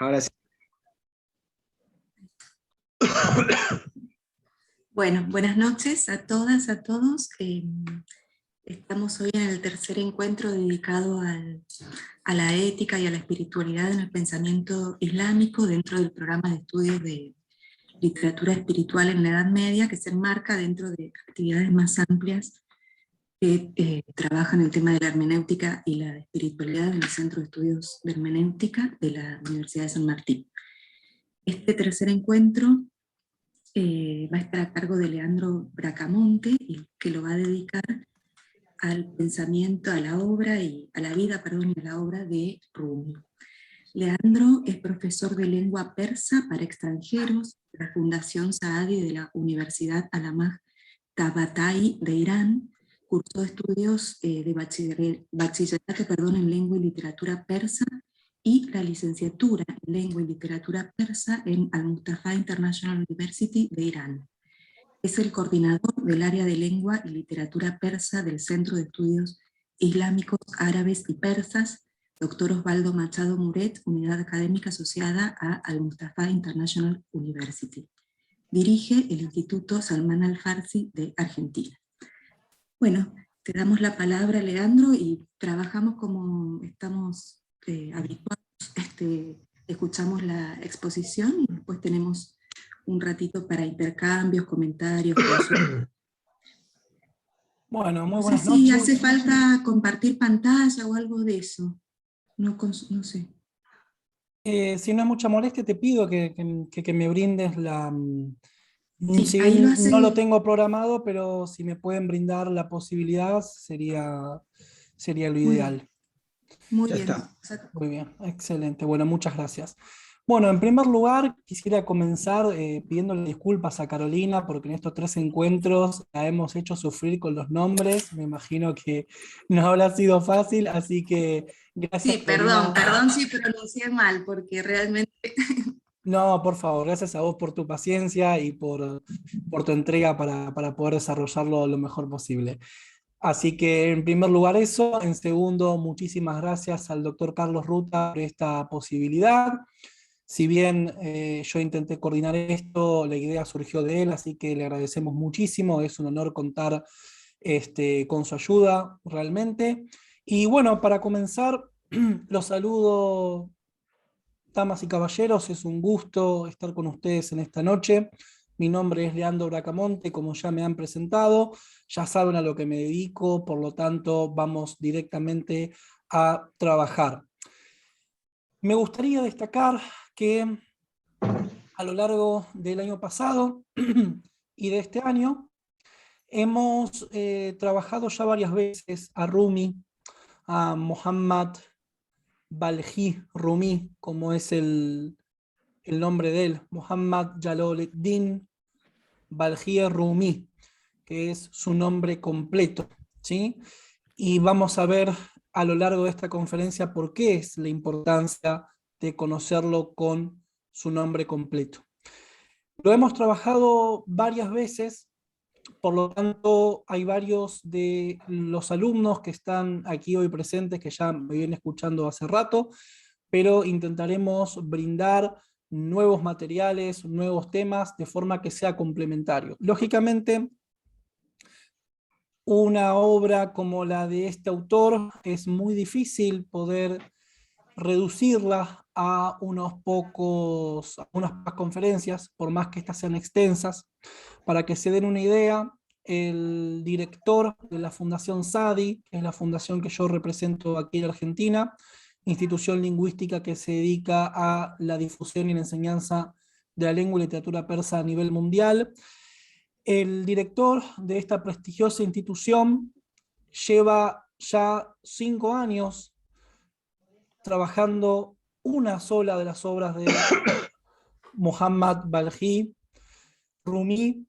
Ahora sí. Bueno, buenas noches a todas, a todos. Estamos hoy en el tercer encuentro dedicado a la ética y a la espiritualidad en el pensamiento islámico dentro del programa de estudios de literatura espiritual en la Edad Media, que se enmarca dentro de actividades más amplias que trabajan el tema de la hermenéutica y la espiritualidad en el Centro de Estudios de Hermenéutica de la Universidad de San Martín. Este tercer encuentro va a estar a cargo de Leandro Bracamonte, y que lo va a dedicar al pensamiento, a la obra y a la vida, perdón, y a la obra de Rumi. Leandro es profesor de lengua persa para extranjeros de la Fundación Saadi de la Universidad Alamaj Tabata'i de Irán. Cursó estudios de bachillerato en lengua y literatura persa y la licenciatura en lengua y literatura persa en Al-Mustafa International University de Irán. Es el coordinador del área de lengua y literatura persa del Centro de Estudios Islámicos, Árabes y Persas, Dr. Osvaldo Machado Muret, unidad académica asociada a Al-Mustafa International University. Dirige el Instituto Salman Al-Farsi de Argentina. Bueno, te damos la palabra, Leandro, y trabajamos como estamos habituados. Escuchamos la exposición y después tenemos un ratito para intercambios, comentarios. Bueno, muy No sé buenas si noches. hace falta compartir pantalla o algo de eso. No sé. Si no es mucha molestia, te pido que me brindes la... Sí, si ahí lo bien hace. no lo tengo programado, pero si me pueden brindar la posibilidad, sería lo ideal. Muy Ya bien. está. Muy bien, excelente. Bueno, muchas gracias. Bueno, en primer lugar, quisiera comenzar pidiéndole disculpas a Carolina, porque en estos 3 encuentros la hemos hecho sufrir con los nombres. Me imagino que no habrá sido fácil, así que gracias, Sí, Carolina. perdón si pronuncié mal, porque realmente... No, por favor, gracias a vos por tu paciencia y por tu entrega para poder desarrollarlo lo mejor posible. Así que en primer lugar eso, en segundo, muchísimas gracias al doctor Carlos Ruta por esta posibilidad. Si bien yo intenté coordinar esto, la idea surgió de él, así que le agradecemos muchísimo, es un honor contar con su ayuda realmente. Y bueno, para comenzar, los saludo, damas y caballeros, es un gusto estar con ustedes en esta noche. Mi nombre es Leandro Bracamonte, como ya me han presentado, ya saben a lo que me dedico, por lo tanto vamos directamente a trabajar. Me gustaría destacar que a lo largo del año pasado y de este año hemos trabajado ya varias veces a Rumi, a Muhammad Balji Rumi, como es el nombre de él, Muhammad Jalaluddin Balji Rumi, que es su nombre completo, ¿sí? Y vamos a ver a lo largo de esta conferencia por qué es la importancia de conocerlo con su nombre completo. Lo hemos trabajado varias veces, por lo tanto hay varios de los alumnos que están aquí hoy presentes que ya me vienen escuchando hace rato, pero intentaremos brindar nuevos materiales, nuevos temas, de forma que sea complementario. Lógicamente, una obra como la de este autor es muy difícil poder reducirla a unas pocas conferencias, por más que estas sean extensas. Para que se den una idea, el director de la Fundación Saadi, que es la fundación que yo represento aquí en Argentina, institución lingüística que se dedica a la difusión y la enseñanza de la lengua y literatura persa a nivel mundial. El director de esta prestigiosa institución lleva ya 5 años trabajando una sola de las obras de Muhammad Balji Rumi.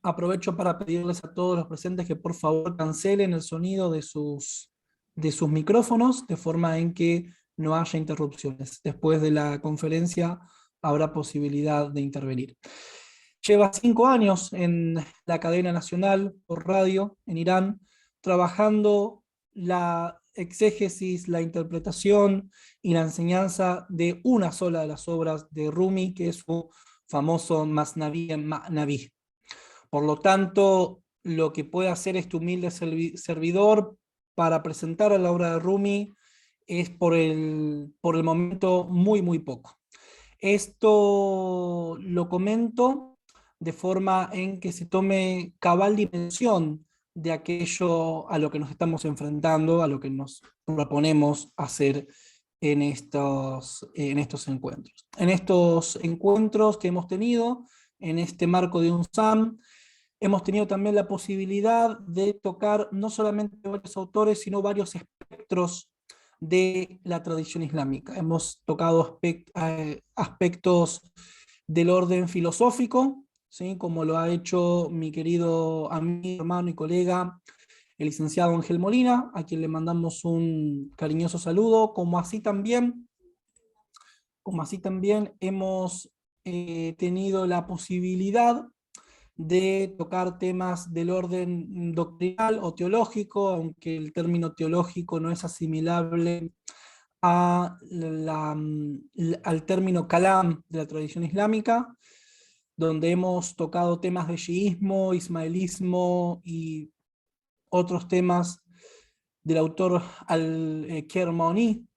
Aprovecho para pedirles a todos los presentes que por favor cancelen el sonido de sus micrófonos, de forma en que no haya interrupciones. Después de la conferencia habrá posibilidad de intervenir. Lleva 5 años en la cadena nacional por radio en Irán, trabajando la exégesis, la interpretación y la enseñanza de una sola de las obras de Rumi, que es su famoso Masnavi Ma'navi. Por lo tanto, lo que puede hacer este humilde servidor para presentar a la obra de Rumi es por el momento muy poco. Esto lo comento de forma en que se tome cabal dimensión de aquello a lo que nos estamos enfrentando, a lo que nos proponemos hacer en estos encuentros. En estos encuentros que hemos tenido, en este marco de un SAM, hemos tenido también la posibilidad de tocar no solamente varios autores, sino varios espectros de la tradición islámica. Hemos tocado aspectos del orden filosófico, ¿sí? Como lo ha hecho mi querido amigo, hermano y colega, el licenciado Ángel Molina, a quien le mandamos un cariñoso saludo, como así también hemos tenido la posibilidad de tocar temas del orden doctrinal o teológico, aunque el término teológico no es asimilable al término kalam de la tradición islámica, donde hemos tocado temas de shiismo, ismaelismo y otros temas del autor al-Kermani,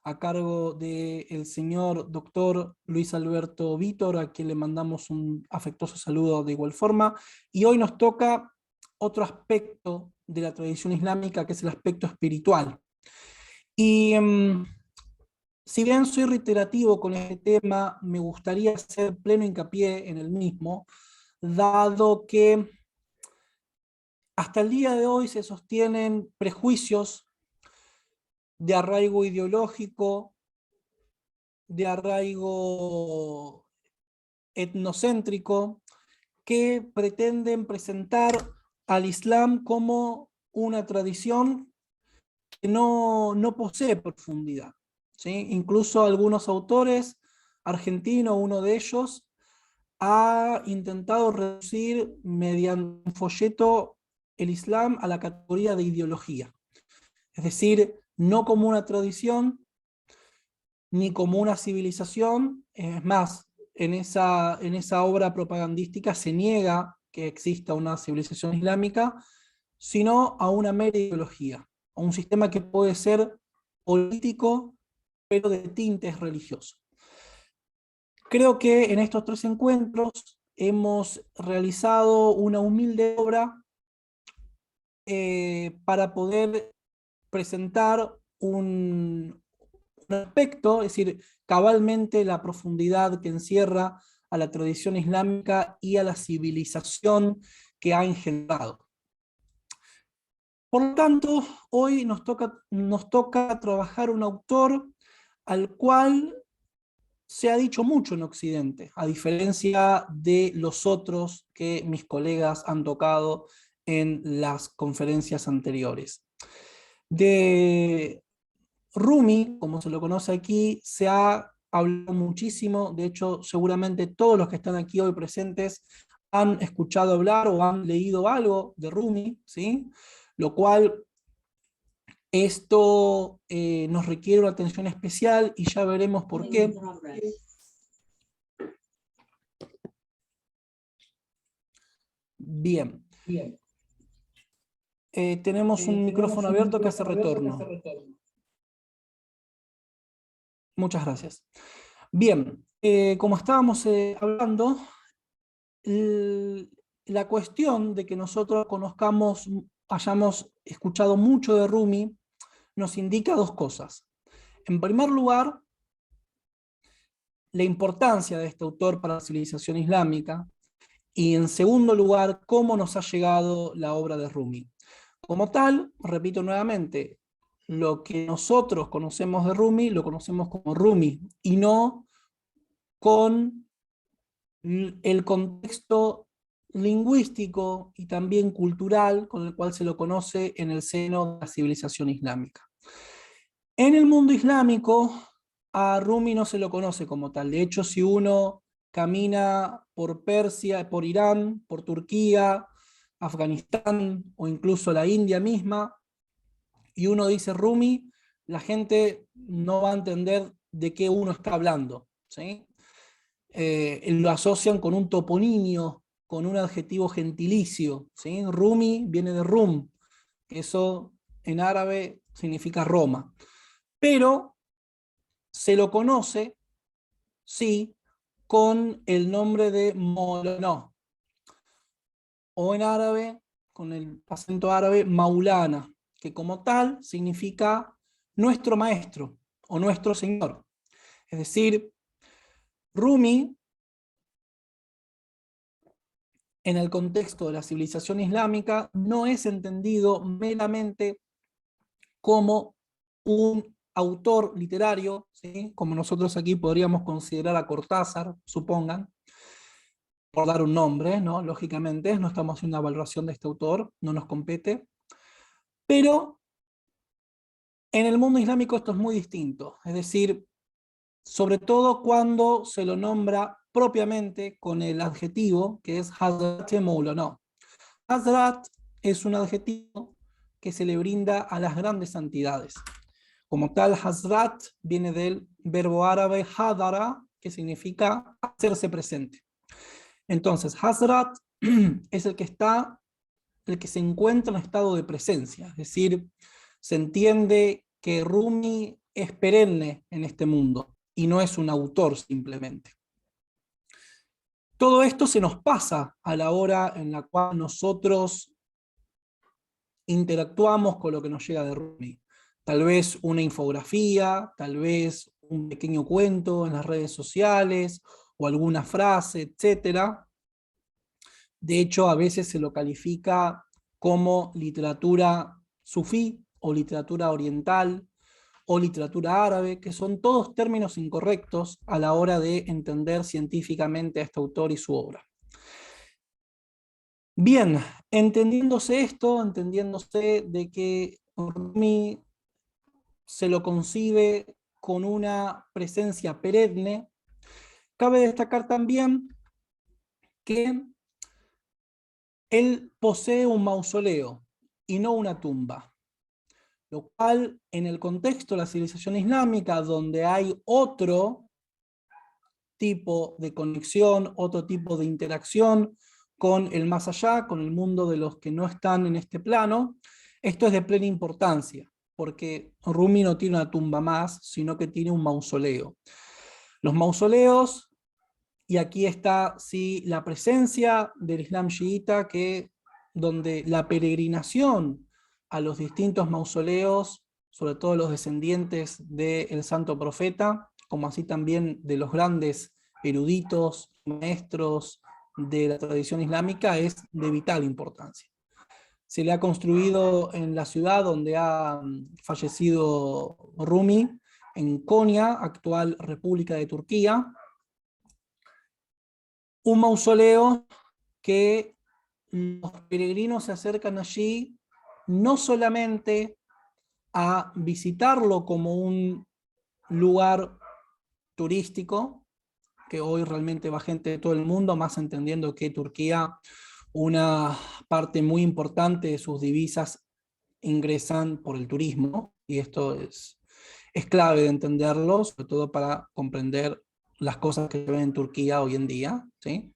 a cargo del señor doctor Luis Alberto Vítor, a quien le mandamos un afectuoso saludo de igual forma. Y hoy nos toca otro aspecto de la tradición islámica, que es el aspecto espiritual. Y si bien soy reiterativo con este tema, me gustaría hacer pleno hincapié en el mismo, dado que hasta el día de hoy se sostienen prejuicios de arraigo ideológico, de arraigo etnocéntrico, que pretenden presentar al Islam como una tradición que no posee profundidad, ¿sí? Incluso algunos autores argentinos, uno de ellos, ha intentado reducir mediante un folleto el Islam a la categoría de ideología. Es decir, no como una tradición, ni como una civilización. Es más, en esa obra propagandística se niega que exista una civilización islámica, sino a una mera ideología, a un sistema que puede ser político, pero de tintes religiosos. Creo que en estos 3 encuentros hemos realizado una humilde obra para poder presentar un aspecto, es decir, cabalmente la profundidad que encierra a la tradición islámica y a la civilización que ha engendrado. Por lo tanto, hoy nos toca trabajar un autor al cual se ha dicho mucho en Occidente, a diferencia de los otros que mis colegas han tocado en las conferencias anteriores. De Rumi, como se lo conoce aquí, se ha hablado muchísimo. De hecho, seguramente todos los que están aquí hoy presentes han escuchado hablar o han leído algo de Rumi, ¿sí? Lo cual esto nos requiere una atención especial y ya veremos por qué. Bien. Tenemos un micrófono abierto que hace retorno. Muchas gracias. Bien, como estábamos hablando, la cuestión de que nosotros hayamos escuchado mucho de Rumi, nos indica 2 cosas. En primer lugar, la importancia de este autor para la civilización islámica, y en segundo lugar, cómo nos ha llegado la obra de Rumi. Como tal, repito nuevamente, lo que nosotros conocemos de Rumi, lo conocemos como Rumi, y no con el contexto lingüístico y también cultural con el cual se lo conoce en el seno de la civilización islámica. En el mundo islámico, a Rumi no se lo conoce como tal. De hecho, si uno camina por Persia, por Irán, por Turquía, Afganistán o incluso la India misma, y uno dice Rumi, la gente no va a entender de qué uno está hablando, ¿sí? Lo asocian con un toponimio, con un adjetivo gentilicio, ¿sí? Rumi viene de Rum, que eso en árabe significa Roma. Pero se lo conoce, sí, con el nombre de Molano, o en árabe, con el acento árabe, Maulana, que como tal significa nuestro maestro o nuestro señor. Es decir, Rumi, en el contexto de la civilización islámica, no es entendido meramente como un autor literario, ¿sí? Como nosotros aquí podríamos considerar a Cortázar, supongan, por dar un nombre, ¿no? Lógicamente, no estamos haciendo una valoración de este autor, no nos compete, pero en el mundo islámico esto es muy distinto, es decir, sobre todo cuando se lo nombra propiamente con el adjetivo que es Hazrat Maulana. Hazrat es un adjetivo que se le brinda a las grandes santidades. Como tal, Hazrat viene del verbo árabe hadara, que significa hacerse presente. Entonces, Hazrat es el que se encuentra en estado de presencia, es decir, se entiende que Rumi es perenne en este mundo y no es un autor simplemente. Todo esto se nos pasa a la hora en la cual nosotros interactuamos con lo que nos llega de Rumi. Tal vez una infografía, tal vez un pequeño cuento en las redes sociales o alguna frase, etcétera. De hecho, a veces se lo califica como literatura sufí o literatura oriental o literatura árabe, que son todos términos incorrectos a la hora de entender científicamente a este autor y su obra. Bien, entendiéndose esto, entendiéndose de que Rumi se lo concibe con una presencia perenne, cabe destacar también que él posee un mausoleo y no una tumba, lo cual en el contexto de la civilización islámica, donde hay otro tipo de conexión, otro tipo de interacción con el más allá, con el mundo de los que no están en este plano, esto es de plena importancia, porque Rumi no tiene una tumba más, sino que tiene un mausoleo. Los mausoleos, y aquí está sí, la presencia del Islam chiita, donde la peregrinación a los distintos mausoleos, sobre todo los descendientes del santo profeta, como así también de los grandes eruditos, maestros de la tradición islámica, es de vital importancia. Se le ha construido en la ciudad donde ha fallecido Rumi, en Konya, actual República de Turquía, un mausoleo que los peregrinos se acercan allí no solamente a visitarlo como un lugar turístico, que hoy realmente va gente de todo el mundo, más entendiendo que Turquía, una parte muy importante de sus divisas ingresan por el turismo, y esto es clave de entenderlo, sobre todo para comprender las cosas que se ven en Turquía hoy en día, ¿sí?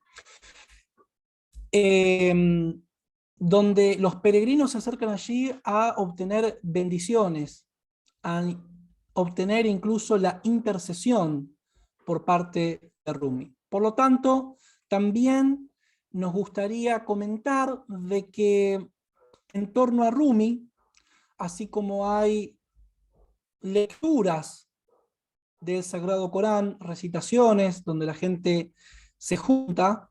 Donde los peregrinos se acercan allí a obtener bendiciones, a obtener incluso la intercesión por parte de Rumi. Por lo tanto, también nos gustaría comentar de que en torno a Rumi, así como hay lecturas del Sagrado Corán, recitaciones donde la gente se junta,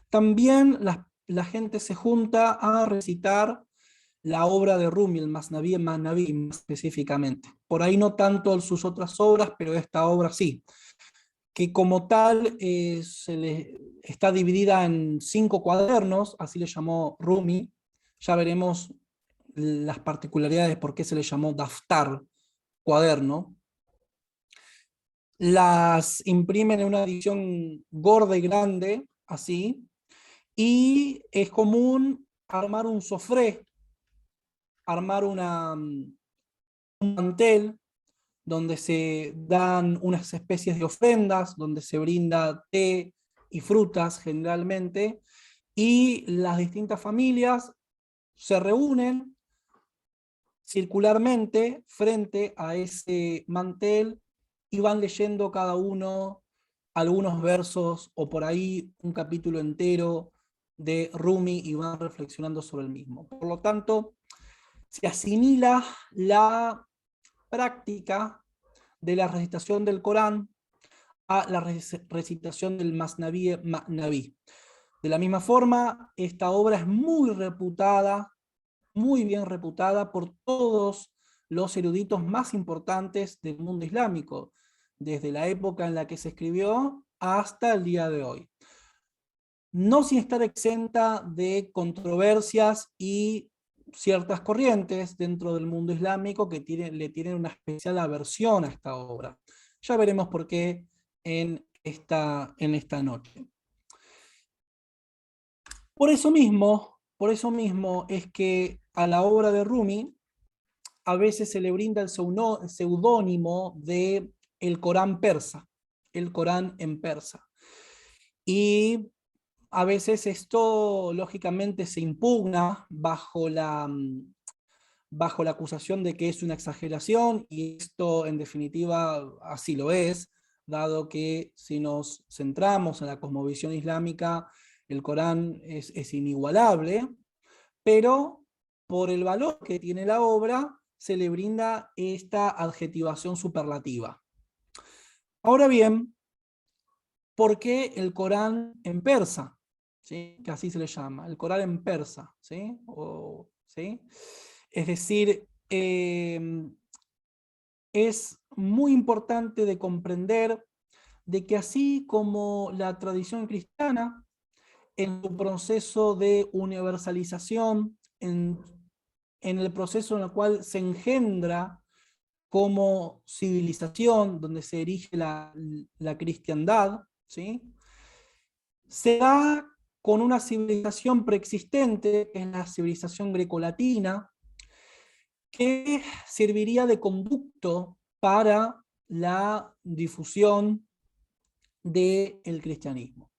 también la gente se junta a recitar la obra de Rumi, el Masnaví en Masnaví específicamente. Por ahí no tanto sus otras obras, pero esta obra sí, que como tal está dividida en 5 cuadernos, así le llamó Rumi. Ya veremos las particularidades de por qué se le llamó Daftar, cuaderno. Las imprimen en una edición gorda y grande, así, y es común armar un sofré, armar un mantel donde se dan unas especies de ofrendas, donde se brinda té y frutas generalmente, y las distintas familias se reúnen circularmente frente a ese mantel y van leyendo cada uno algunos versos o por ahí un capítulo entero de Rumi y van reflexionando sobre el mismo. Por lo tanto, se asimila la práctica de la recitación del Corán a la recitación del Masnaví. De la misma forma, esta obra es muy reputada, muy bien reputada por todos los eruditos más importantes del mundo islámico, desde la época en la que se escribió hasta el día de hoy. No sin estar exenta de controversias y ciertas corrientes dentro del mundo islámico que le tienen una especial aversión a esta obra. Ya veremos por qué en esta noche. Por eso mismo es que a la obra de Rumi a veces se le brinda el seudónimo de el Corán persa, el Corán en persa. Y a veces esto lógicamente se impugna bajo la acusación de que es una exageración, y esto en definitiva así lo es, dado que si nos centramos en la cosmovisión islámica, el Corán es inigualable, pero por el valor que tiene la obra, se le brinda esta adjetivación superlativa. Ahora bien, ¿por qué el Corán en persa? ¿Sí? Que así se le llama, el Corán en persa. ¿Sí? ¿Sí? Es decir, es muy importante de comprender de que así como la tradición cristiana, en su proceso de universalización, en el proceso en el cual se engendra como civilización, donde se erige la cristiandad, ¿sí? Se da con una civilización preexistente, que es la civilización grecolatina, que serviría de conducto para la difusión del cristianismo.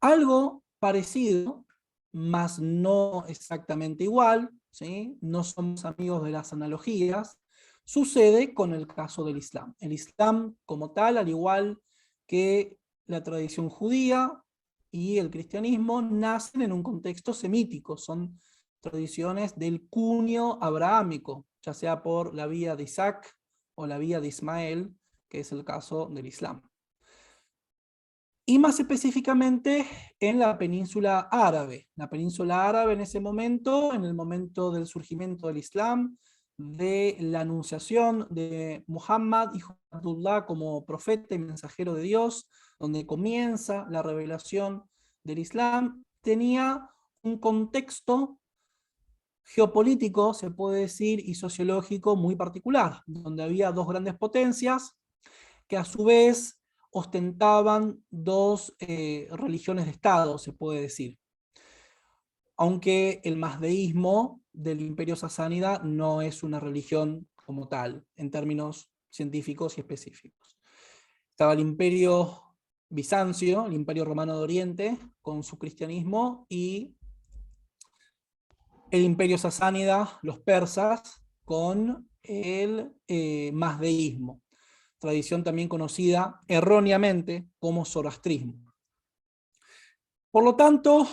Algo parecido, mas no exactamente igual, ¿sí? No somos amigos de las analogías, sucede con el caso del Islam. El Islam como tal, al igual que la tradición judía y el cristianismo, nacen en un contexto semítico, son tradiciones del cuño abrahámico, ya sea por la vía de Isaac o la vía de Ismael, que es el caso del Islam. Y más específicamente en la península árabe. La península árabe en ese momento, en el momento del surgimiento del Islam, de la anunciación de Muhammad, hijo de Abdullah, como profeta y mensajero de Dios, donde comienza la revelación del Islam, tenía un contexto geopolítico, se puede decir, y sociológico muy particular, donde había dos grandes potencias que a su vez ostentaban dos religiones de Estado, se puede decir. Aunque el mazdeísmo del Imperio Sasánida no es una religión como tal, en términos científicos y específicos. Estaba el Imperio Bizancio, el Imperio Romano de Oriente, con su cristianismo, y el Imperio Sasánida, los persas, con el mazdeísmo, tradición también conocida erróneamente como zoroastrismo. Por lo tanto,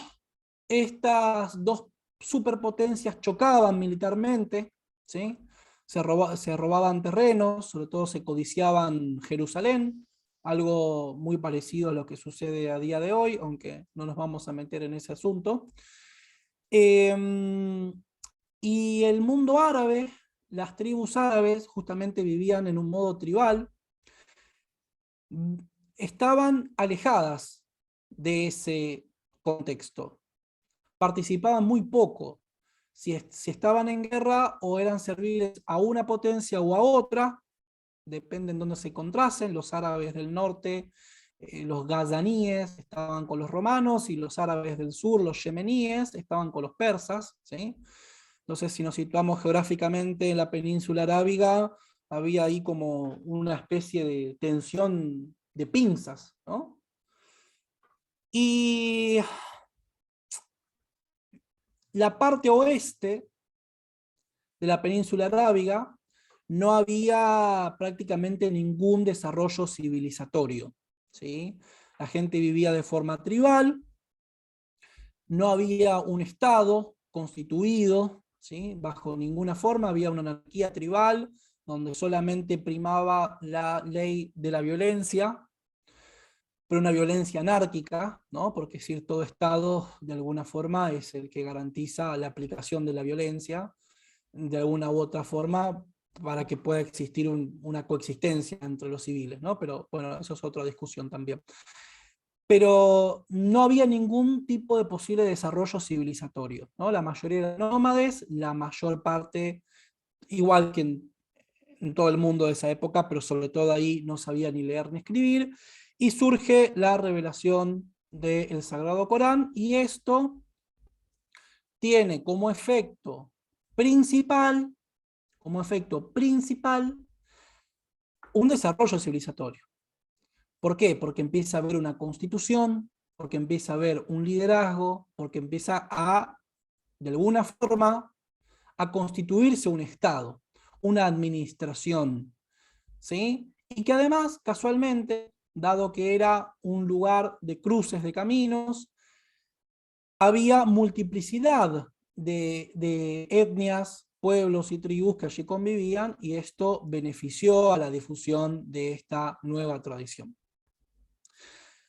estas dos superpotencias chocaban militarmente, ¿sí? Se robaban terrenos, sobre todo se codiciaban Jerusalén, algo muy parecido a lo que sucede a día de hoy, aunque no nos vamos a meter en ese asunto. Y el mundo árabe, las tribus árabes justamente vivían en un modo tribal, estaban alejadas de ese contexto, participaban muy poco. Si estaban en guerra, o eran serviles a una potencia o a otra, depende en dónde se encontrasen. Los árabes del norte, los gazaníes, estaban con los romanos, y los árabes del sur, los yemeníes, estaban con los persas, ¿sí? Entonces, si nos situamos geográficamente en la península arábiga, había ahí como una especie de tensión de pinzas, ¿no? Y la parte oeste de la península arábiga no había prácticamente ningún desarrollo civilizatorio, ¿sí? La gente vivía de forma tribal, no había un estado constituido, ¿sí? Bajo ninguna forma, había una anarquía tribal donde solamente primaba la ley de la violencia, pero una violencia anárquica, ¿no? Porque es decir, todo estado de alguna forma es el que garantiza la aplicación de la violencia de alguna u otra forma para que pueda existir una coexistencia entre los civiles, ¿no? Pero bueno, eso es otra discusión también. Pero no había ningún tipo de posible desarrollo civilizatorio, ¿no? La mayoría eran nómades, la mayor parte, igual que en todo el mundo de esa época, pero sobre todo ahí no sabía ni leer ni escribir, y surge la revelación del Sagrado Corán, y esto tiene como efecto principal, un desarrollo civilizatorio. ¿Por qué? Porque empieza a haber una constitución, porque empieza a haber un liderazgo, porque empieza a, de alguna forma, a constituirse un Estado, una administración, ¿sí? Y que además, casualmente, dado que era un lugar de cruces de caminos, había multiplicidad de etnias, pueblos y tribus que allí convivían, y esto benefició a la difusión de esta nueva tradición.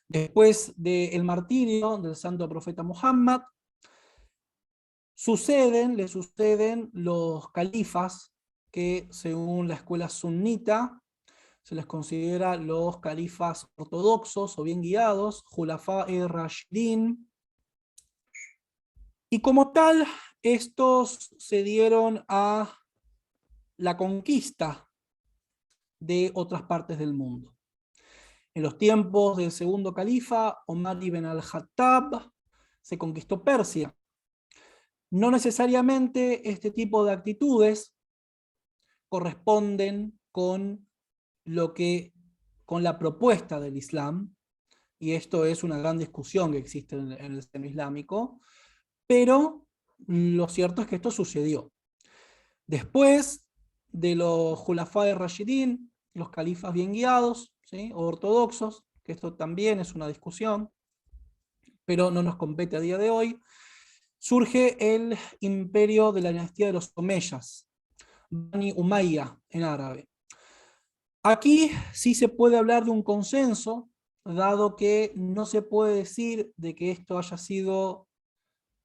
Después del martirio del santo profeta Muhammad, le suceden los califas, que según la escuela sunnita se les considera los califas ortodoxos o bien guiados, Khulafa Rashidin, y como tal, estos se dieron a la conquista de otras partes del mundo. En los tiempos del segundo califa, Omar ibn al-Khattab, se conquistó Persia. No necesariamente este tipo de actitudes corresponden con la propuesta del Islam, y esto es una gran discusión que existe en el sistema islámico, pero lo cierto es que esto sucedió. Después de los Khulafá de Rashidin, los califas bien guiados, ¿sí? O ortodoxos, que esto también es una discusión, pero no nos compete a día de hoy, surge el imperio de la dinastía de los Omeyas, Bani Umayya en árabe. Aquí sí se puede hablar de un consenso, dado que no se puede decir de que esto haya sido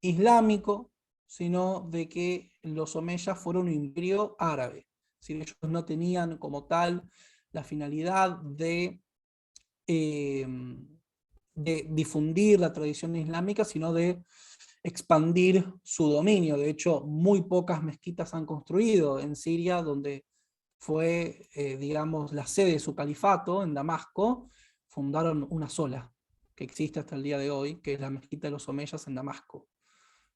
islámico, sino de que los omeyas fueron un imperio árabe. Es decir, ellos no tenían como tal la finalidad eh, de difundir la tradición islámica, sino de expandir su dominio. De hecho, muy pocas mezquitas han construido en Siria, donde fue, digamos, la sede de su califato, en Damasco. Fundaron una sola, que existe hasta el día de hoy, que es la mezquita de los omeyas en Damasco.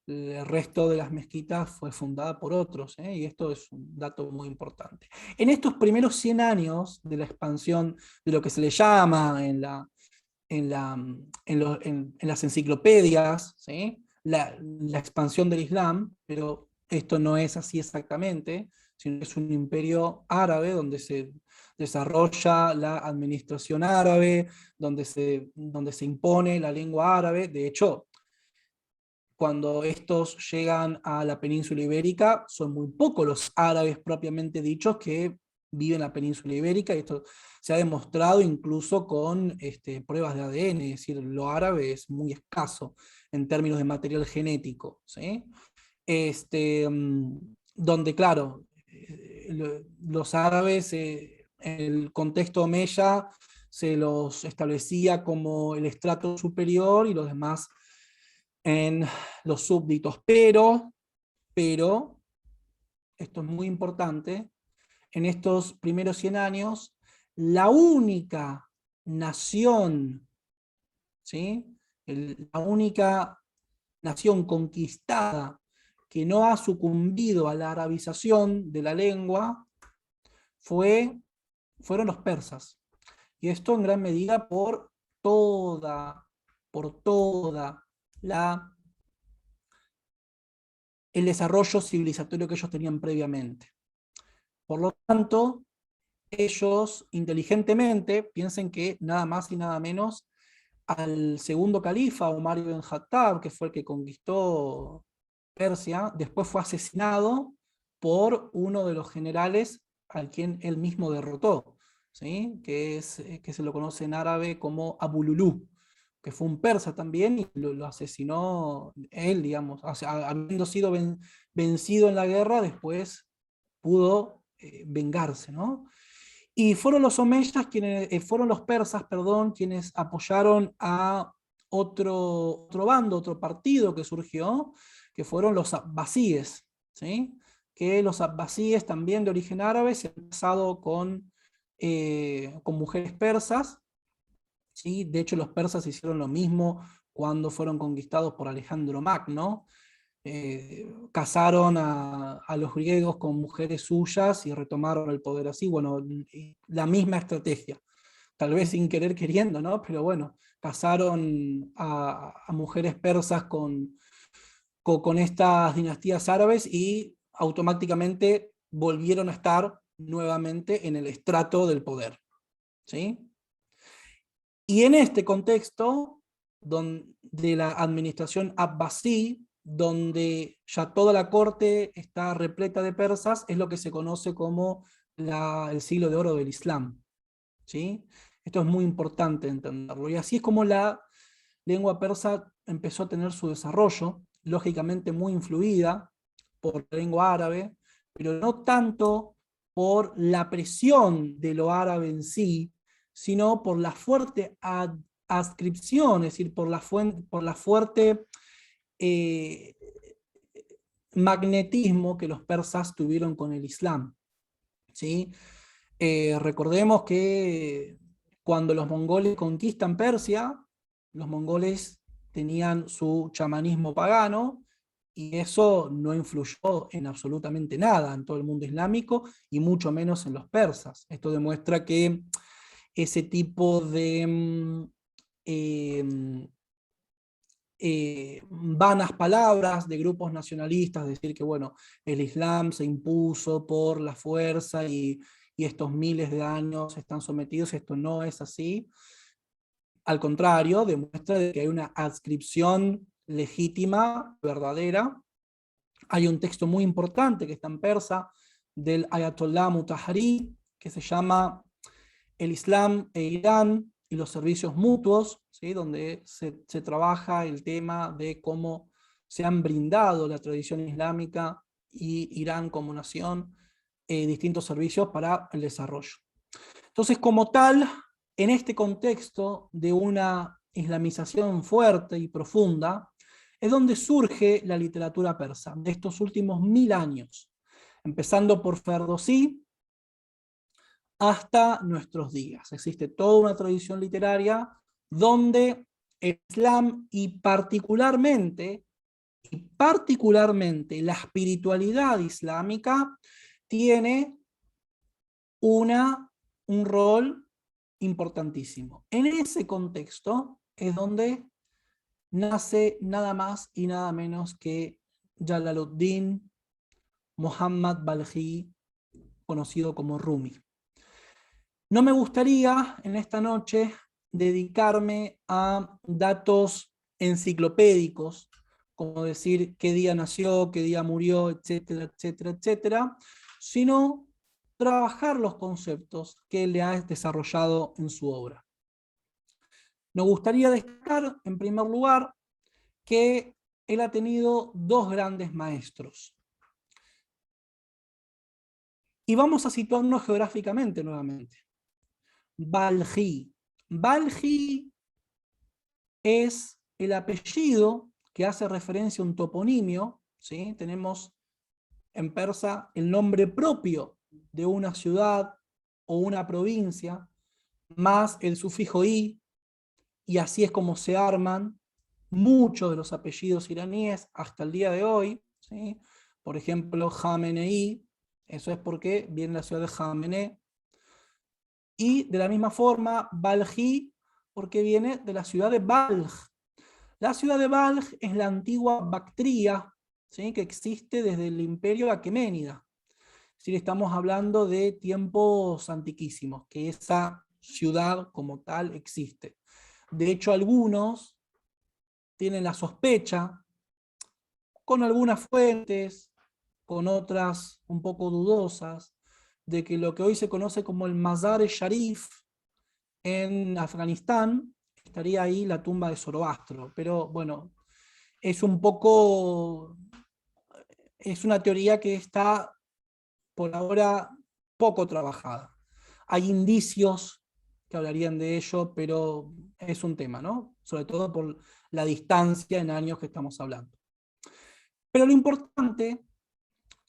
El resto de las mezquitas fue fundada por otros, y esto es un dato muy importante. En estos primeros 100 años de la expansión de lo que se le llama en las enciclopedias, ¿sí? La expansión del Islam, pero esto no es así exactamente, sino que es un imperio árabe donde se desarrolla la administración árabe, donde se impone la lengua árabe. De hecho, cuando estos llegan a la península ibérica, son muy pocos los árabes propiamente dichos que viven en la península ibérica, y esto se ha demostrado incluso con pruebas de ADN, es decir, lo árabe es muy escaso en términos de material genético, ¿sí? Donde, claro, los árabes, en el contexto omeya, se los establecía como el estrato superior y los demás en los súbditos, pero, esto es muy importante, en estos primeros 100 años, la única nación, ¿sí? La única nación conquistada que no ha sucumbido a la arabización de la lengua fueron los persas. Y esto en gran medida por toda el desarrollo civilizatorio que ellos tenían previamente. Por lo tanto, ellos inteligentemente piensen que nada más y nada menos al segundo califa, Umar ibn Khattab, que fue el que conquistó Persia, después fue asesinado por uno de los generales al quien él mismo derrotó, ¿sí? que se lo conoce en árabe como Abu Lulu, que fue un persa también, y lo asesinó él, digamos, o sea, habiendo sido vencido en la guerra, después pudo vengarse, ¿no? Y fueron los omeyas fueron los persas, perdón, quienes apoyaron a otro bando, otro partido que surgió, que fueron los abbasíes, ¿sí? Que los abbasíes, también de origen árabe, se han casado con mujeres persas, ¿sí? De hecho, los persas hicieron lo mismo cuando fueron conquistados por Alejandro Magno. Casaron a los griegos con mujeres suyas y retomaron el poder así. Bueno, la misma estrategia, tal vez sin querer queriendo, ¿no? Pero bueno, casaron a mujeres persas con estas dinastías árabes y automáticamente volvieron a estar nuevamente en el estrato del poder, ¿sí? Y en este contexto de la administración abbasí, donde ya toda la corte está repleta de persas, es lo que se conoce como el siglo de oro del Islam, ¿sí? Esto es muy importante entenderlo. Y así es como la lengua persa empezó a tener su desarrollo, lógicamente muy influida por la lengua árabe, pero no tanto por la presión de lo árabe en sí, sino por la fuerte adscripción, es decir, por la fuerte eh, magnetismo que los persas tuvieron con el Islam, ¿sí? Recordemos que cuando los mongoles conquistan Persia, los mongoles tenían su chamanismo pagano, y eso no influyó en absolutamente nada en todo el mundo islámico, y mucho menos en los persas. Esto demuestra que ese tipo de vanas palabras de grupos nacionalistas, decir que bueno, el Islam se impuso por la fuerza y estos miles de años están sometidos, esto no es así. Al contrario, demuestra que hay una adscripción legítima, verdadera. Hay un texto muy importante que está en persa del Ayatollah Mutahari, que se llama El Islam e Irán y los servicios mutuos, ¿sí? Donde se trabaja el tema de cómo se han brindado la tradición islámica y Irán como nación distintos servicios para el desarrollo. Entonces, como tal, en este contexto de una islamización fuerte y profunda, es donde surge la literatura persa de estos últimos 1000 años, empezando por Ferdowsí hasta nuestros días. Existe toda una tradición literaria donde el Islam y particularmente la espiritualidad islámica tiene un rol importantísimo. En ese contexto es donde nace nada más y nada menos que Jalaluddin Muhammad Balkhi, conocido como Rumi. No me gustaría en esta noche dedicarme a datos enciclopédicos, como decir qué día nació, qué día murió, etcétera, etcétera, etcétera, sino trabajar los conceptos que él le ha desarrollado en su obra. Nos gustaría destacar, en primer lugar, que él ha tenido dos grandes maestros. Y vamos a situarnos geográficamente nuevamente. Balkhi. Balkhi es el apellido que hace referencia a un toponimio, ¿sí? Tenemos en persa el nombre propio de una ciudad o una provincia, más el sufijo i, y así es como se arman muchos de los apellidos iraníes hasta el día de hoy, ¿sí? Por ejemplo, Jameneí, eso es porque viene de la ciudad de Jamené. Y de la misma forma, Baljí, porque viene de la ciudad de Balj. La ciudad de Balj es la antigua Bactria, ¿sí? Que existe desde el imperio aqueménida. Es decir, estamos hablando de tiempos antiquísimos, que esa ciudad como tal existe. De hecho, algunos tienen la sospecha, con algunas fuentes, con otras un poco dudosas, de que lo que hoy se conoce como el Mazar-e-Sharif en Afganistán, estaría ahí la tumba de Zoroastro. Pero bueno, es un poco, es una teoría que está por ahora poco trabajada. Hay indicios que hablarían de ello, pero es un tema, ¿no? Sobre todo por la distancia en años que estamos hablando. Pero lo importante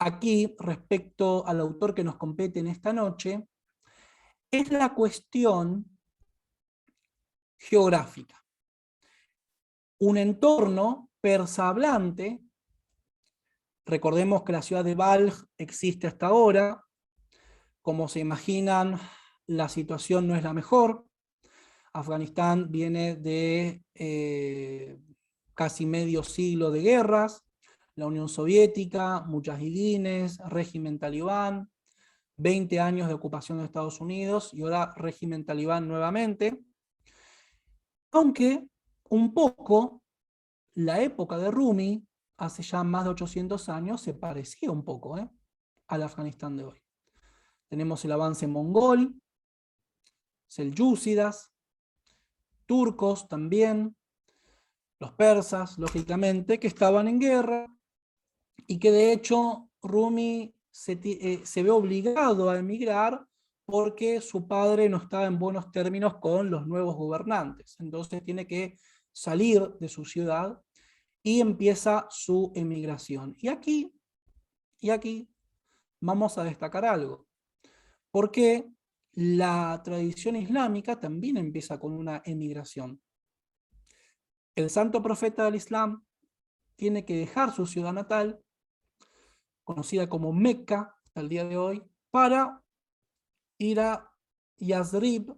aquí, respecto al autor que nos compete en esta noche, es la cuestión geográfica. Un entorno persa hablante, recordemos que la ciudad de Balj existe hasta ahora, como se imaginan, la situación no es la mejor. Afganistán viene de casi medio siglo de guerras, la Unión Soviética, mujahidines, régimen talibán, 20 años de ocupación de Estados Unidos y ahora régimen talibán nuevamente. Aunque un poco la época de Rumi, hace ya más de 800 años, se parecía un poco al Afganistán de hoy. Tenemos el avance mongol, selyúcidas, turcos también, los persas, lógicamente, que estaban en guerra y que de hecho Rumi se ve obligado a emigrar porque su padre no estaba en buenos términos con los nuevos gobernantes. Entonces tiene que salir de su ciudad y empieza su emigración. Y aquí vamos a destacar algo, porque la tradición islámica también empieza con una emigración. El santo profeta del Islam tiene que dejar su ciudad natal, conocida como Meca hasta el día de hoy, para ir a Yazrib,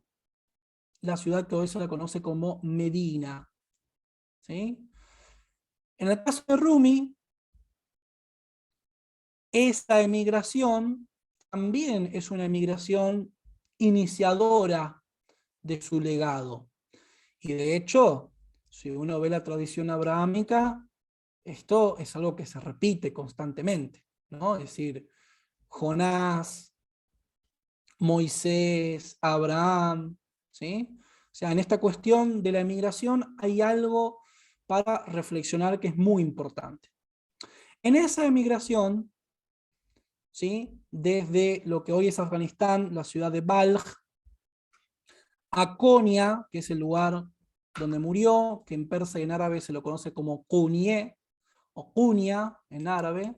la ciudad que hoy se la conoce como Medina. ¿Sí? En el caso de Rumi, esta emigración también es una emigración iniciadora de su legado. Y de hecho, si uno ve la tradición abrahámica, esto es algo que se repite constantemente, ¿no? Es decir, Jonás, Moisés, Abraham, ¿sí? O sea, en esta cuestión de la emigración hay algo para reflexionar que es muy importante. En esa emigración, ¿sí? Desde lo que hoy es Afganistán, la ciudad de Balj, a Konya, que es el lugar donde murió, que en persa y en árabe se lo conoce como Kunie, o Kunia en árabe,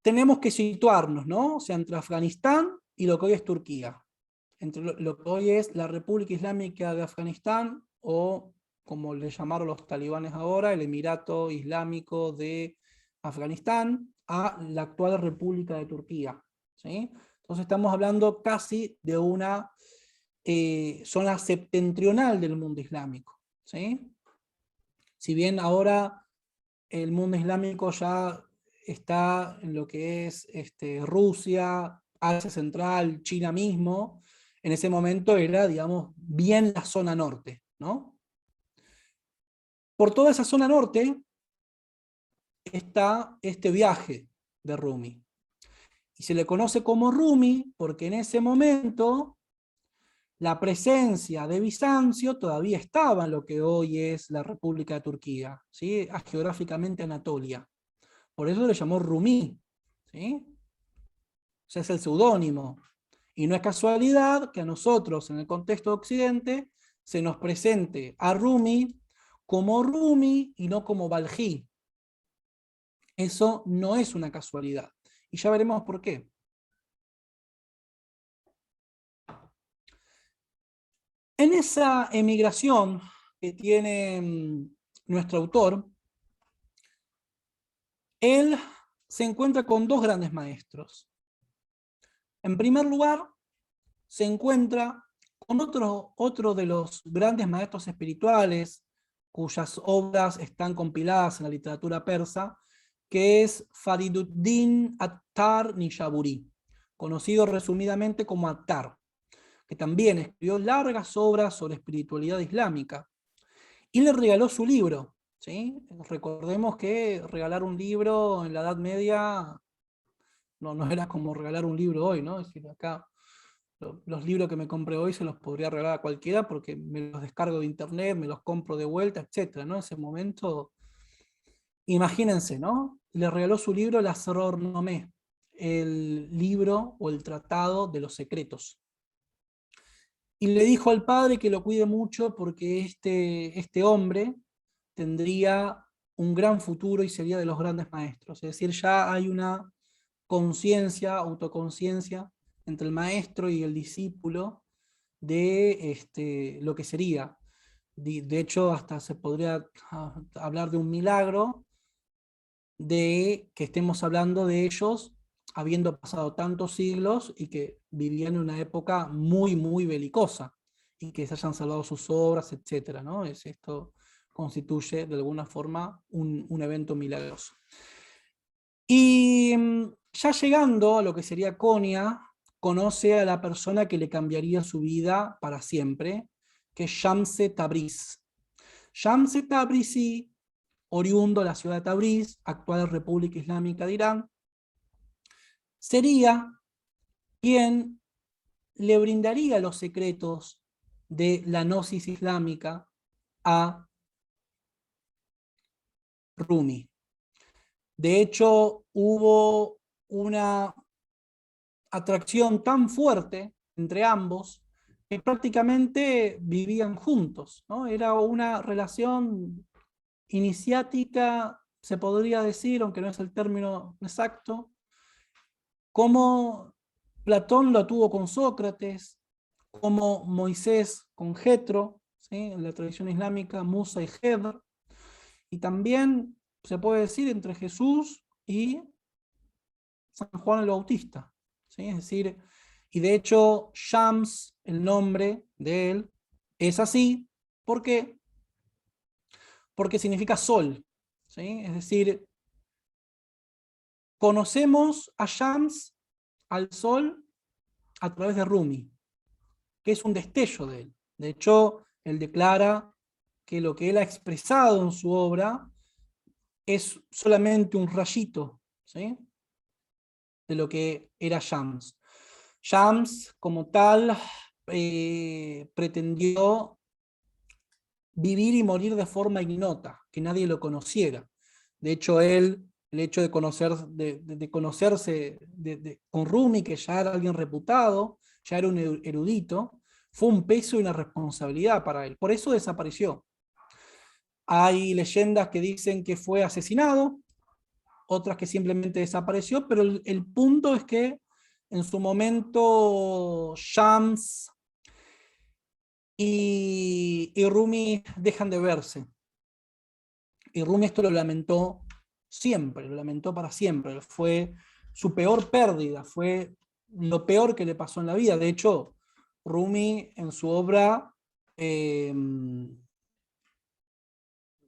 tenemos que situarnos, ¿no? O sea, entre Afganistán y lo que hoy es Turquía. Entre lo que hoy es la República Islámica de Afganistán, o como le llamaron los talibanes ahora, el Emirato Islámico de Afganistán, a la actual República de Turquía. ¿Sí? Entonces estamos hablando casi de una zona septentrional del mundo islámico. ¿Sí? Si bien ahora el mundo islámico ya está en lo que es Rusia, Asia Central, China mismo, en ese momento era, digamos, bien la zona norte, ¿no? Por toda esa zona norte está este viaje de Rumi. Y se le conoce como Rumi porque en ese momento la presencia de Bizancio todavía estaba en lo que hoy es la República de Turquía, ¿sí? Geográficamente Anatolia. Por eso le llamó Rumi, ¿sí? O sea, es el seudónimo. Y no es casualidad que a nosotros, en el contexto de Occidente, se nos presente a Rumi como Rumi y no como Baljí. Eso no es una casualidad. Y ya veremos por qué. En esa emigración que tiene nuestro autor, él se encuentra con dos grandes maestros. En primer lugar, se encuentra con otro de los grandes maestros espirituales, cuyas obras están compiladas en la literatura persa, que es Fariduddin Attar Nishaburi, conocido resumidamente como Attar, que también escribió largas obras sobre espiritualidad islámica, y le regaló su libro. ¿Sí? Recordemos que regalar un libro en la Edad Media no era como regalar un libro hoy, ¿no? Es decir, acá los libros que me compré hoy se los podría regalar a cualquiera porque me los descargo de internet, me los compro de vuelta, etcétera, ¿no? En ese momento, imagínense, ¿no? Le regaló su libro El Asror Nomé, el libro o el tratado de los secretos. Y le dijo al padre que lo cuide mucho porque este hombre tendría un gran futuro y sería de los grandes maestros. Es decir, ya hay una conciencia, autoconciencia entre el maestro y el discípulo de lo que sería. De hecho, hasta se podría hablar de un milagro de que estemos hablando de ellos habiendo pasado tantos siglos y que vivían en una época muy, muy belicosa y que se hayan salvado sus obras, etcétera, ¿no? Esto constituye de alguna forma un evento milagroso. Y ya llegando a lo que sería Konya, conoce a la persona que le cambiaría su vida para siempre, que es Shamse Tabriz. Shamse Tabrizi, oriundo de la ciudad de Tabriz, actual República Islámica de Irán, sería quien le brindaría los secretos de la gnosis islámica a Rumi. De hecho, hubo una atracción tan fuerte entre ambos que prácticamente vivían juntos, ¿no? Era una relación iniciática, se podría decir, aunque no es el término exacto, como Platón lo tuvo con Sócrates, como Moisés con Jetro, ¿sí? En la tradición islámica, Musa y Hedr, y también se puede decir entre Jesús y San Juan el Bautista, ¿sí? Es decir, y de hecho Shams, el nombre de él, es así, ¿por qué? Porque significa sol, ¿sí? Es decir, conocemos a Shams, al sol, a través de Rumi, que es un destello de él. De hecho, él declara que lo que él ha expresado en su obra es solamente un rayito, ¿sí? De lo que era Shams. Shams, como tal, pretendió vivir y morir de forma ignota, que nadie lo conociera. De hecho, él, el hecho de conocerse con Rumi, que ya era alguien reputado, ya era un erudito, fue un peso y una responsabilidad para él. Por eso desapareció. Hay leyendas que dicen que fue asesinado, otras que simplemente desapareció, pero el punto es que en su momento Shams y Rumi dejan de verse. Y Rumi esto lo lamentó siempre, lo lamentó para siempre. Fue su peor pérdida, fue lo peor que le pasó en la vida. De hecho, Rumi en su obra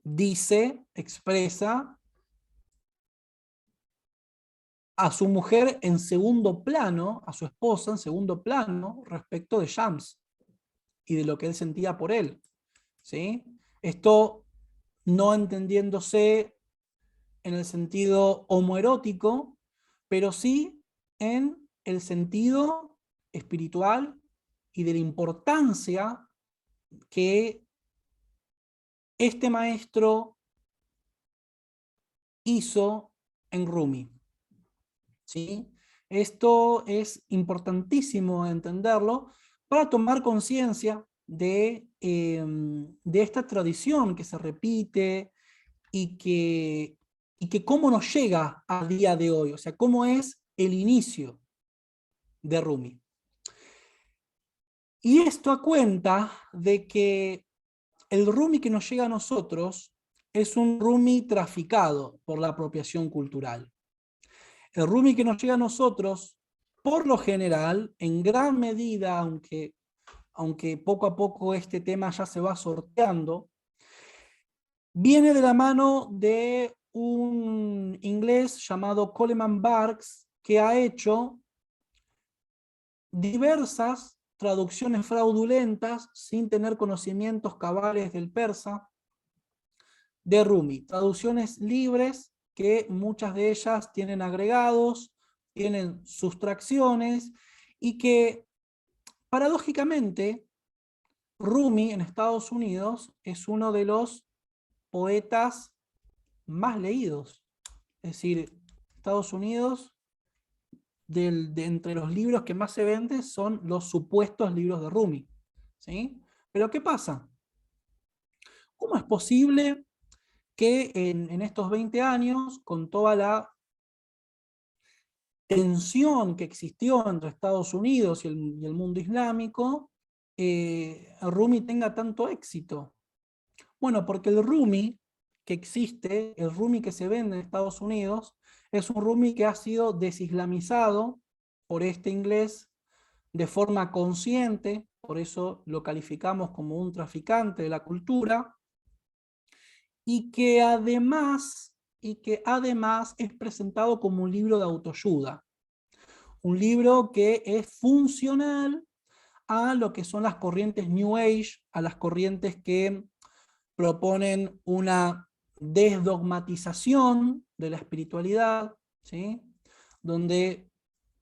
dice, expresa a su mujer en segundo plano, a su esposa en segundo plano, respecto de Shams y de lo que él sentía por él. ¿Sí? Esto no entendiéndose en el sentido homoerótico, pero sí en el sentido espiritual y de la importancia que este maestro hizo en Rumi. ¿Sí? Esto es importantísimo entenderlo para tomar conciencia de esta tradición que se repite y que cómo nos llega a día de hoy, o sea, cómo es el inicio de Rumi. Y esto a cuenta de que el Rumi que nos llega a nosotros es un Rumi traficado por la apropiación cultural. El Rumi que nos llega a nosotros, por lo general, en gran medida, aunque poco a poco este tema ya se va sorteando, viene de la mano de un inglés llamado Coleman Barks, que ha hecho diversas traducciones fraudulentas sin tener conocimientos cabales del persa de Rumi. Traducciones libres que muchas de ellas tienen agregados, tienen sustracciones y que paradójicamente Rumi en Estados Unidos es uno de los poetas más leídos. Es decir, Estados Unidos, de entre los libros que más se venden son los supuestos libros de Rumi. ¿Sí? Pero ¿qué pasa? ¿Cómo es posible que en estos 20 años, con toda la tensión que existió entre Estados Unidos y el mundo islámico, Rumi tenga tanto éxito? Bueno, porque el Rumi que existe, el Rumi que se vende en Estados Unidos, es un Rumi que ha sido desislamizado por este inglés de forma consciente, por eso lo calificamos como un traficante de la cultura, y que además es presentado como un libro de autoayuda, un libro que es funcional a lo que son las corrientes New Age, a las corrientes que proponen una desdogmatización de la espiritualidad, ¿sí? Donde,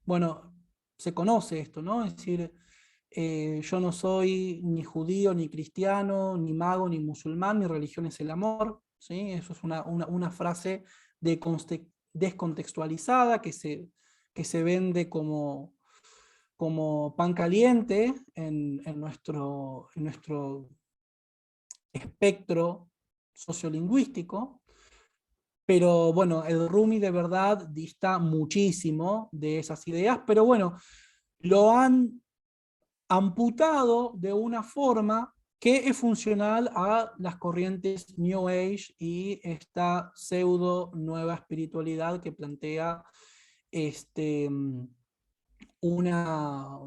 bueno, se conoce esto, ¿no? Es decir, yo no soy ni judío, ni cristiano, ni mago, ni musulmán, mi religión es el amor, ¿sí? Eso es una frase descontextualizada que se vende como pan caliente en nuestro espectro sociolingüístico, pero bueno, el Rumi de verdad dista muchísimo de esas ideas, pero bueno, lo han amputado de una forma que es funcional a las corrientes New Age y esta pseudo nueva espiritualidad que plantea una,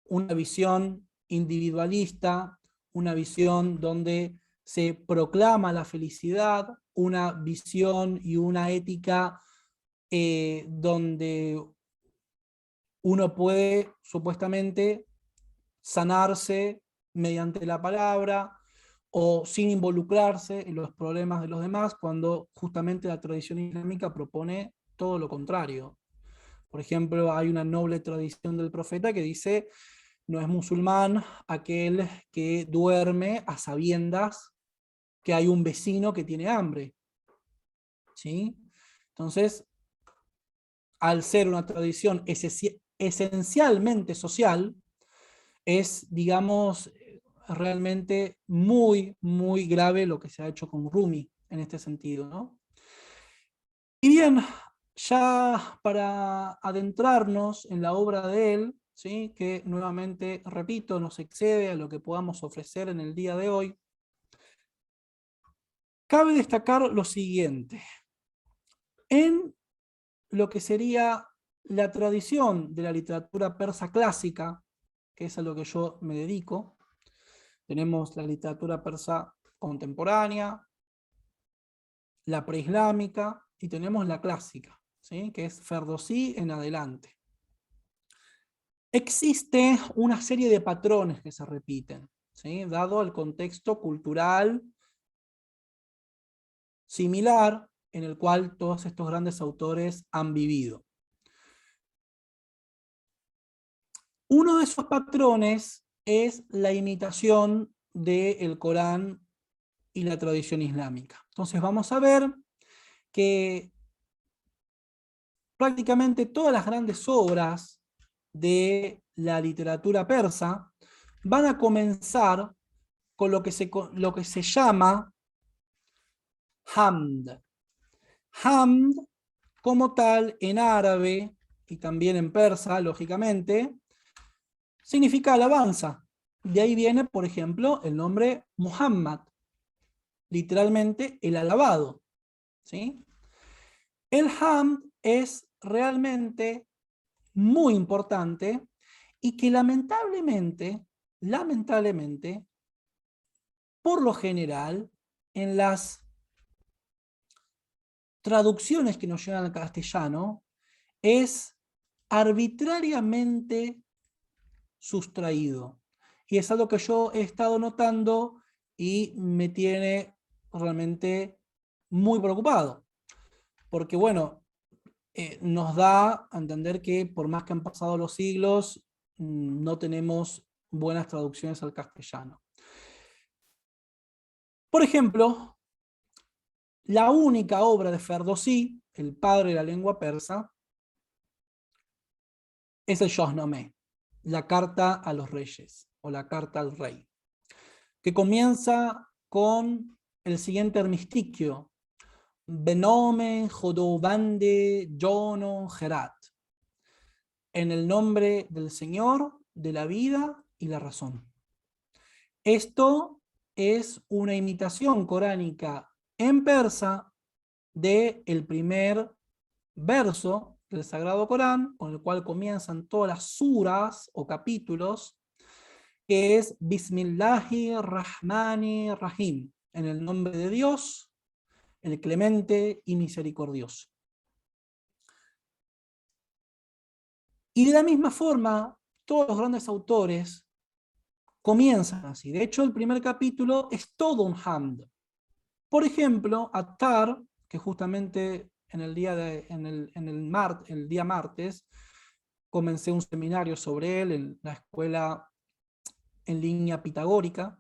una visión individualista, una visión donde se proclama la felicidad, una visión y una ética donde uno puede supuestamente sanarse mediante la palabra o sin involucrarse en los problemas de los demás, cuando justamente la tradición islámica propone todo lo contrario. Por ejemplo, hay una noble tradición del profeta que dice: no es musulmán aquel que duerme a sabiendas que hay un vecino que tiene hambre. ¿Sí? Entonces, al ser una tradición esencialmente social, es, digamos, realmente muy, muy grave lo que se ha hecho con Rumi en este sentido, ¿no? Y bien, ya para adentrarnos en la obra de él, ¿sí? Que nuevamente, repito, nos excede a lo que podamos ofrecer en el día de hoy, cabe destacar lo siguiente. En lo que sería la tradición de la literatura persa clásica, que es a lo que yo me dedico, tenemos la literatura persa contemporánea, la preislámica y tenemos la clásica, ¿sí? Que es Ferdowsí en adelante. Existe una serie de patrones que se repiten, ¿sí? Dado el contexto cultural similar en el cual todos estos grandes autores han vivido. Uno de esos patrones es la imitación del Corán y la tradición islámica. Entonces vamos a ver que prácticamente todas las grandes obras de la literatura persa van a comenzar con lo que se llama hamd. Hamd, como tal, en árabe y también en persa, lógicamente, significa alabanza. De ahí viene, por ejemplo, el nombre Muhammad. literalmente el alabado, ¿sí? El hamd es realmente muy importante y que lamentablemente, por lo general, en las traducciones que nos llegan al castellano, es arbitrariamente sustraído. Y es algo que yo he estado notando y me tiene realmente muy preocupado. Porque bueno, nos da a entender que por más que han pasado los siglos, no tenemos buenas traducciones al castellano. Por ejemplo, la única obra de Ferdowsi, el padre de la lengua persa, es el Shahnameh, la carta a los reyes, o la carta al rey, que comienza con el siguiente armisticio: Benome, Jodobande, Jono, Gerat. En el nombre del Señor, de la vida y la razón. Esto es una imitación coránica en persa del primer verso del Sagrado Corán, con el cual comienzan todas las suras o capítulos, que es Bismillahi Rahmani Rahim, en el nombre de Dios, el clemente y misericordioso. Y de la misma forma, todos los grandes autores comienzan así. De hecho, el primer capítulo es todo un hamd. Por ejemplo, Attar, que justamente en el día martes, comencé un seminario sobre él en la escuela en línea pitagórica.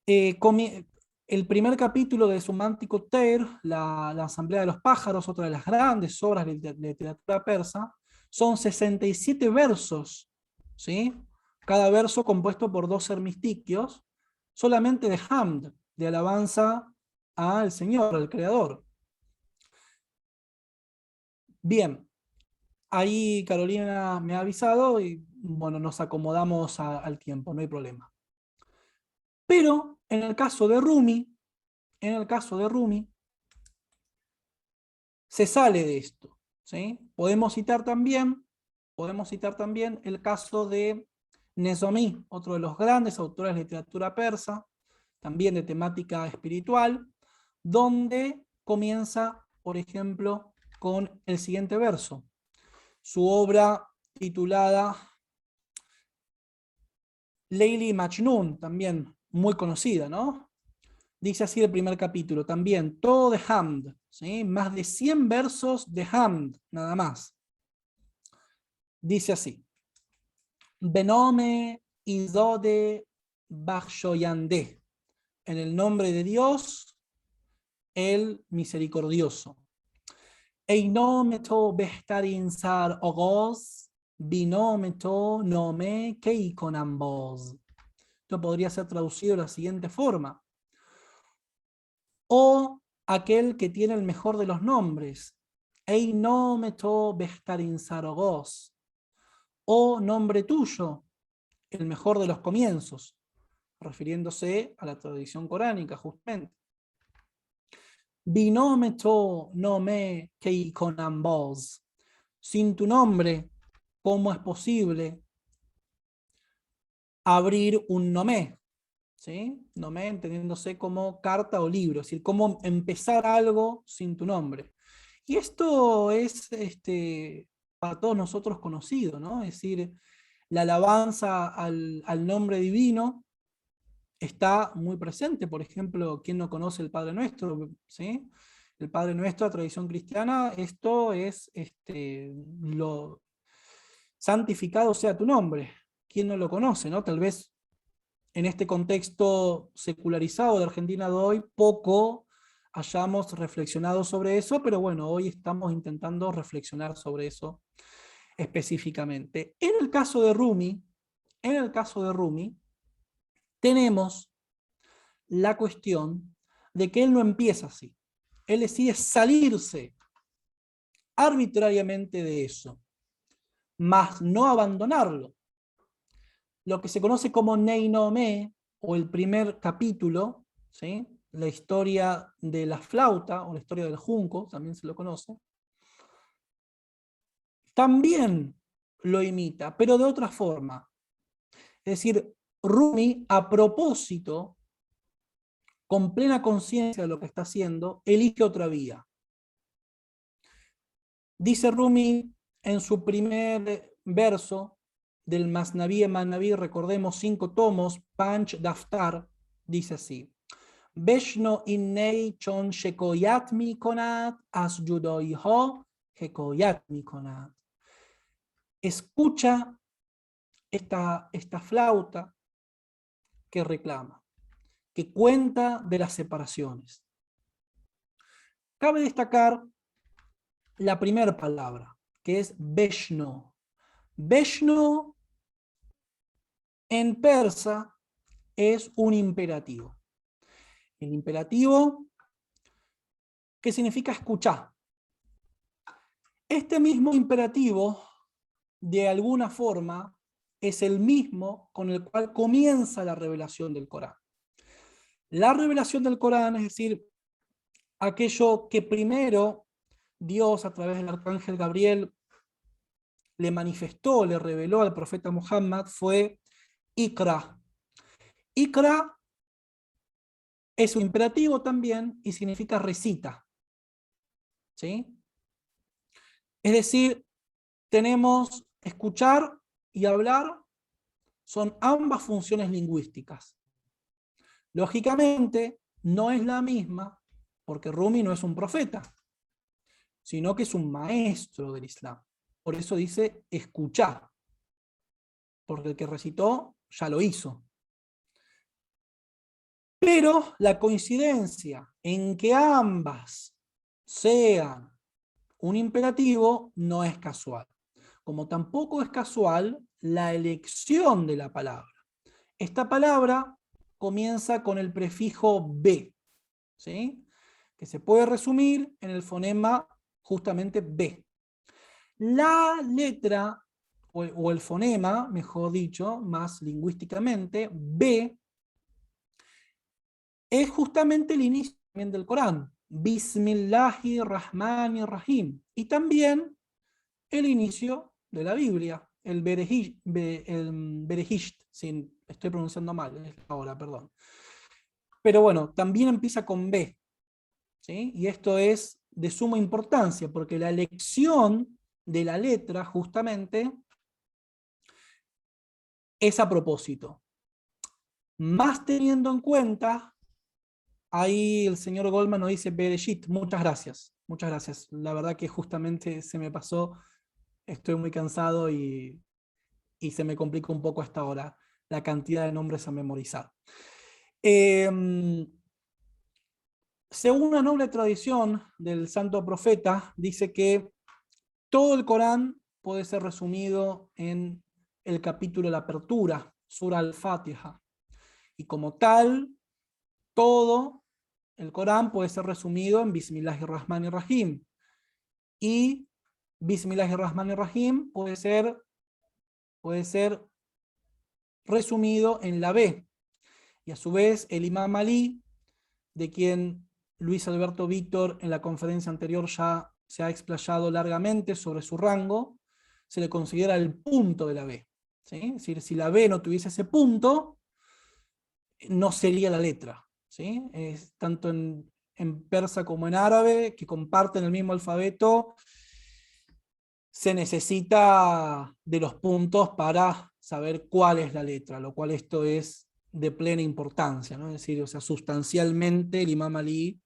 El primer capítulo de Sumántico Teir, la Asamblea de los Pájaros, otra de las grandes obras de literatura persa, son 67 versos, ¿sí? Cada verso compuesto por 2 hermistiquios, solamente de hamd, de alabanza al Señor, al Creador. Bien, ahí Carolina me ha avisado y bueno, nos acomodamos al tiempo, no hay problema. Pero en el caso de Rumi, se sale de esto, ¿sí? Podemos citar también el caso de Nezami, otro de los grandes autores de literatura persa, también de temática espiritual, donde comienza, por ejemplo, con el siguiente verso. Su obra titulada Leili Majnun, también muy conocida, ¿no? Dice así el primer capítulo, también todo de hamd, ¿sí? Más de 100 versos de hamd, nada más. Dice así: Benome Izode Bakshoyande, en el nombre de Dios, el misericordioso. Einometo Behtarin Sar Ogoz, Binometo Nome Keikonamboz. Esto podría ser traducido de la siguiente forma: o aquel que tiene el mejor de los nombres, Einometo Behtarin Sar Ogoz, o nombre tuyo, el mejor de los comienzos, refiriéndose a la tradición coránica justamente. Binometo nome keikonamboz, sin tu nombre, ¿cómo es posible abrir un nomé? ¿Sí? Nomé entendiéndose como carta o libro, es decir, cómo empezar algo sin tu nombre. Y esto es para todos nosotros conocido, ¿no? Es decir, la alabanza al nombre divino está muy presente. Por ejemplo, ¿quién no conoce el Padre Nuestro? ¿Sí? El Padre Nuestro, la tradición cristiana, esto es lo santificado sea tu nombre. ¿Quién no lo conoce? ¿No? Tal vez en este contexto secularizado de Argentina de hoy, poco hayamos reflexionado sobre eso, pero bueno, hoy estamos intentando reflexionar sobre eso específicamente. En el caso de Rumi, tenemos la cuestión de que él no empieza así. Él decide salirse arbitrariamente de eso, mas no abandonarlo. Lo que se conoce como Neinome, o el primer capítulo, ¿sí? la historia de la flauta, o la historia del junco, también se lo conoce, también lo imita, pero de otra forma. Es decir, Rumi, a propósito, con plena conciencia de lo que está haciendo, elige otra vía. Dice Rumi en su primer verso del Masnaví, recordemos 5 tomos, Panch Daftar, dice así: Beshno innei chon shekoyat mi konat, as judoiho hekoyat mi konat. Escucha esta flauta que reclama, que cuenta de las separaciones. Cabe destacar la primera palabra, que es Beshno. Beshno en persa es un imperativo. El imperativo, que significa escuchar. Este mismo imperativo, de alguna forma, es el mismo con el cual comienza la revelación del Corán. La revelación del Corán, es decir, aquello que primero Dios a través del arcángel Gabriel le manifestó, le reveló al profeta Muhammad, fue Iqra. Iqra es un imperativo también y significa recita. ¿Sí? Es decir, tenemos escuchar y hablar, son ambas funciones lingüísticas. Lógicamente, no es la misma, porque Rumi no es un profeta, sino que es un maestro del Islam. Por eso dice escuchar, porque el que recitó ya lo hizo. Pero la coincidencia en que ambas sean un imperativo no es casual. Como tampoco es casual la elección de la palabra. Esta palabra comienza con el prefijo B, ¿sí? Que se puede resumir en el fonema justamente B. La letra, o el fonema, mejor dicho, más lingüísticamente, B, es justamente el inicio del Corán. Bismillahirrahmanirrahim. Y también el inicio de la Biblia, el Berejisht, si estoy pronunciando mal ahora, perdón. Pero bueno, también empieza con B, ¿sí? Y esto es de suma importancia, porque la elección de la letra justamente es a propósito. Más teniendo en cuenta, ahí el señor Goldman nos dice Bereshit, muchas gracias, muchas gracias. La verdad que justamente se me pasó, estoy muy cansado y se me complica un poco hasta ahora la cantidad de nombres a memorizar. Según una noble tradición del santo profeta, dice que todo el Corán puede ser resumido en el capítulo de la apertura, Sura al-Fatiha. Y como tal, todo el Corán puede ser resumido en Bismillahirrahmanirrahim. Y Bismillahirrahmanirrahim puede ser resumido en la B. Y a su vez, el Imam Ali, de quien Luis Alberto Víctor en la conferencia anterior ya se ha explayado largamente sobre su rango, se le considera el punto de la B. ¿Sí? Es decir, si la B no tuviese ese punto, no sería la letra. ¿Sí? Es tanto en persa como en árabe, que comparten el mismo alfabeto, se necesita de los puntos para saber cuál es la letra, lo cual esto es de plena importancia, ¿no? Es decir, o sea, sustancialmente el Imam Ali,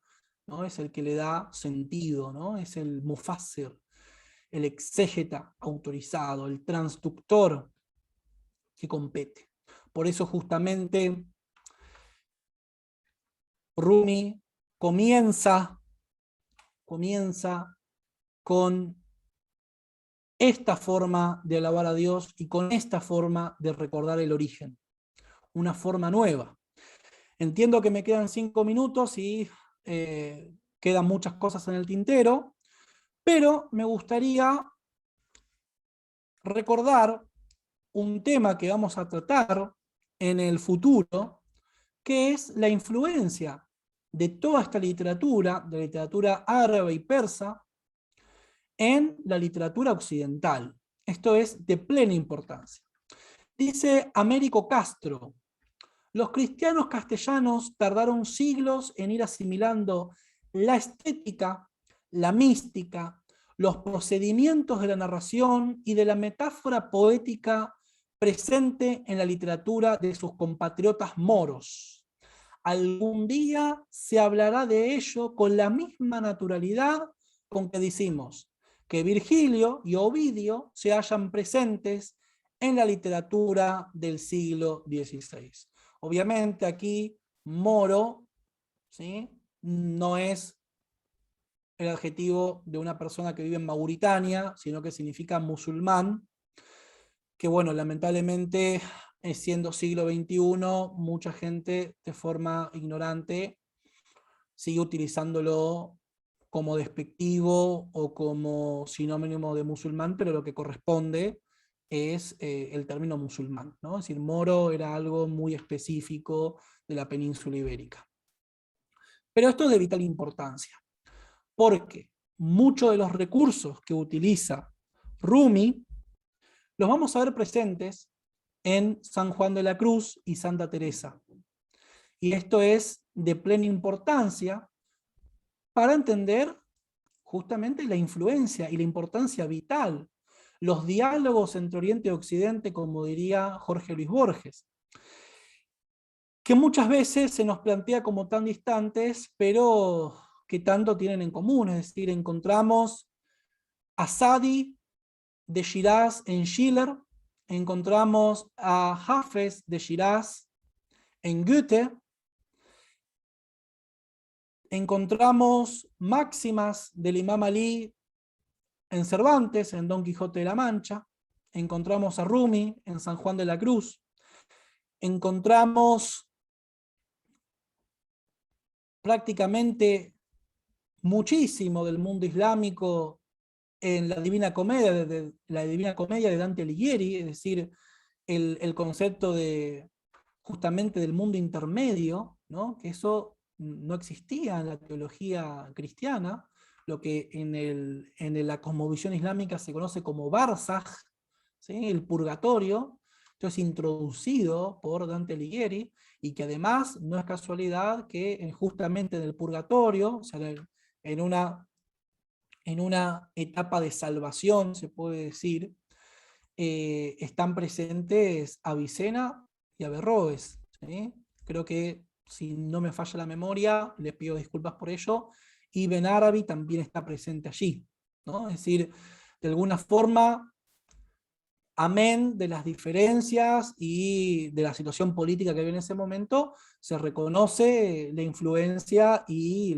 ¿no? Es el que le da sentido, ¿no? Es el mufassir, el exégeta autorizado, el transductor que compete. Por eso justamente Rumi comienza con esta forma de alabar a Dios y con esta forma de recordar el origen. Una forma nueva. Entiendo que me quedan 5 minutos y quedan muchas cosas en el tintero, pero me gustaría recordar un tema que vamos a tratar en el futuro, que es la influencia de toda esta literatura, de la literatura árabe y persa, en la literatura occidental. Esto es de plena importancia. Dice Américo Castro: los cristianos castellanos tardaron siglos en ir asimilando la estética, la mística, los procedimientos de la narración y de la metáfora poética presente en la literatura de sus compatriotas moros. Algún día se hablará de ello con la misma naturalidad con que decimos que Virgilio y Ovidio se hallan presentes en la literatura del siglo XVI. Obviamente aquí moro, ¿sí?, no es el adjetivo de una persona que vive en Mauritania, sino que significa musulmán, que bueno, lamentablemente, siendo siglo XXI, mucha gente de forma ignorante sigue utilizándolo como despectivo o como sinónimo de musulmán, pero lo que corresponde es el término musulmán, ¿no? Es decir, moro era algo muy específico de la península ibérica. Pero esto es de vital importancia, porque muchos de los recursos que utiliza Rumi los vamos a ver presentes en San Juan de la Cruz y Santa Teresa. Y esto es de plena importancia para entender justamente la influencia y la importancia vital, los diálogos entre Oriente y Occidente, como diría Jorge Luis Borges, que muchas veces se nos plantea como tan distantes, pero que tanto tienen en común. Es decir, encontramos a Sadi de Shiraz en Schiller, encontramos a Hafez de Shiraz en Goethe, encontramos máximas del Imam Ali en Cervantes, en Don Quijote de la Mancha, encontramos a Rumi en San Juan de la Cruz, encontramos prácticamente muchísimo del mundo islámico en la Divina Comedia, la Divina Comedia de Dante Alighieri, es decir, el concepto de justamente del mundo intermedio, ¿no?, que eso no existía en la teología cristiana, lo que en la cosmovisión islámica se conoce como Barzaj, ¿sí?, el purgatorio. Esto es introducido por Dante Alighieri, y que además no es casualidad que justamente en el purgatorio, o sea, en una etapa de salvación, se puede decir, están presentes Avicena y Averroes, ¿sí? Creo que, si no me falla la memoria, les pido disculpas por ello, Ibn Arabi también está presente allí, ¿no? Es decir, de alguna forma, amén de las diferencias y de la situación política que había en ese momento, se reconoce la influencia y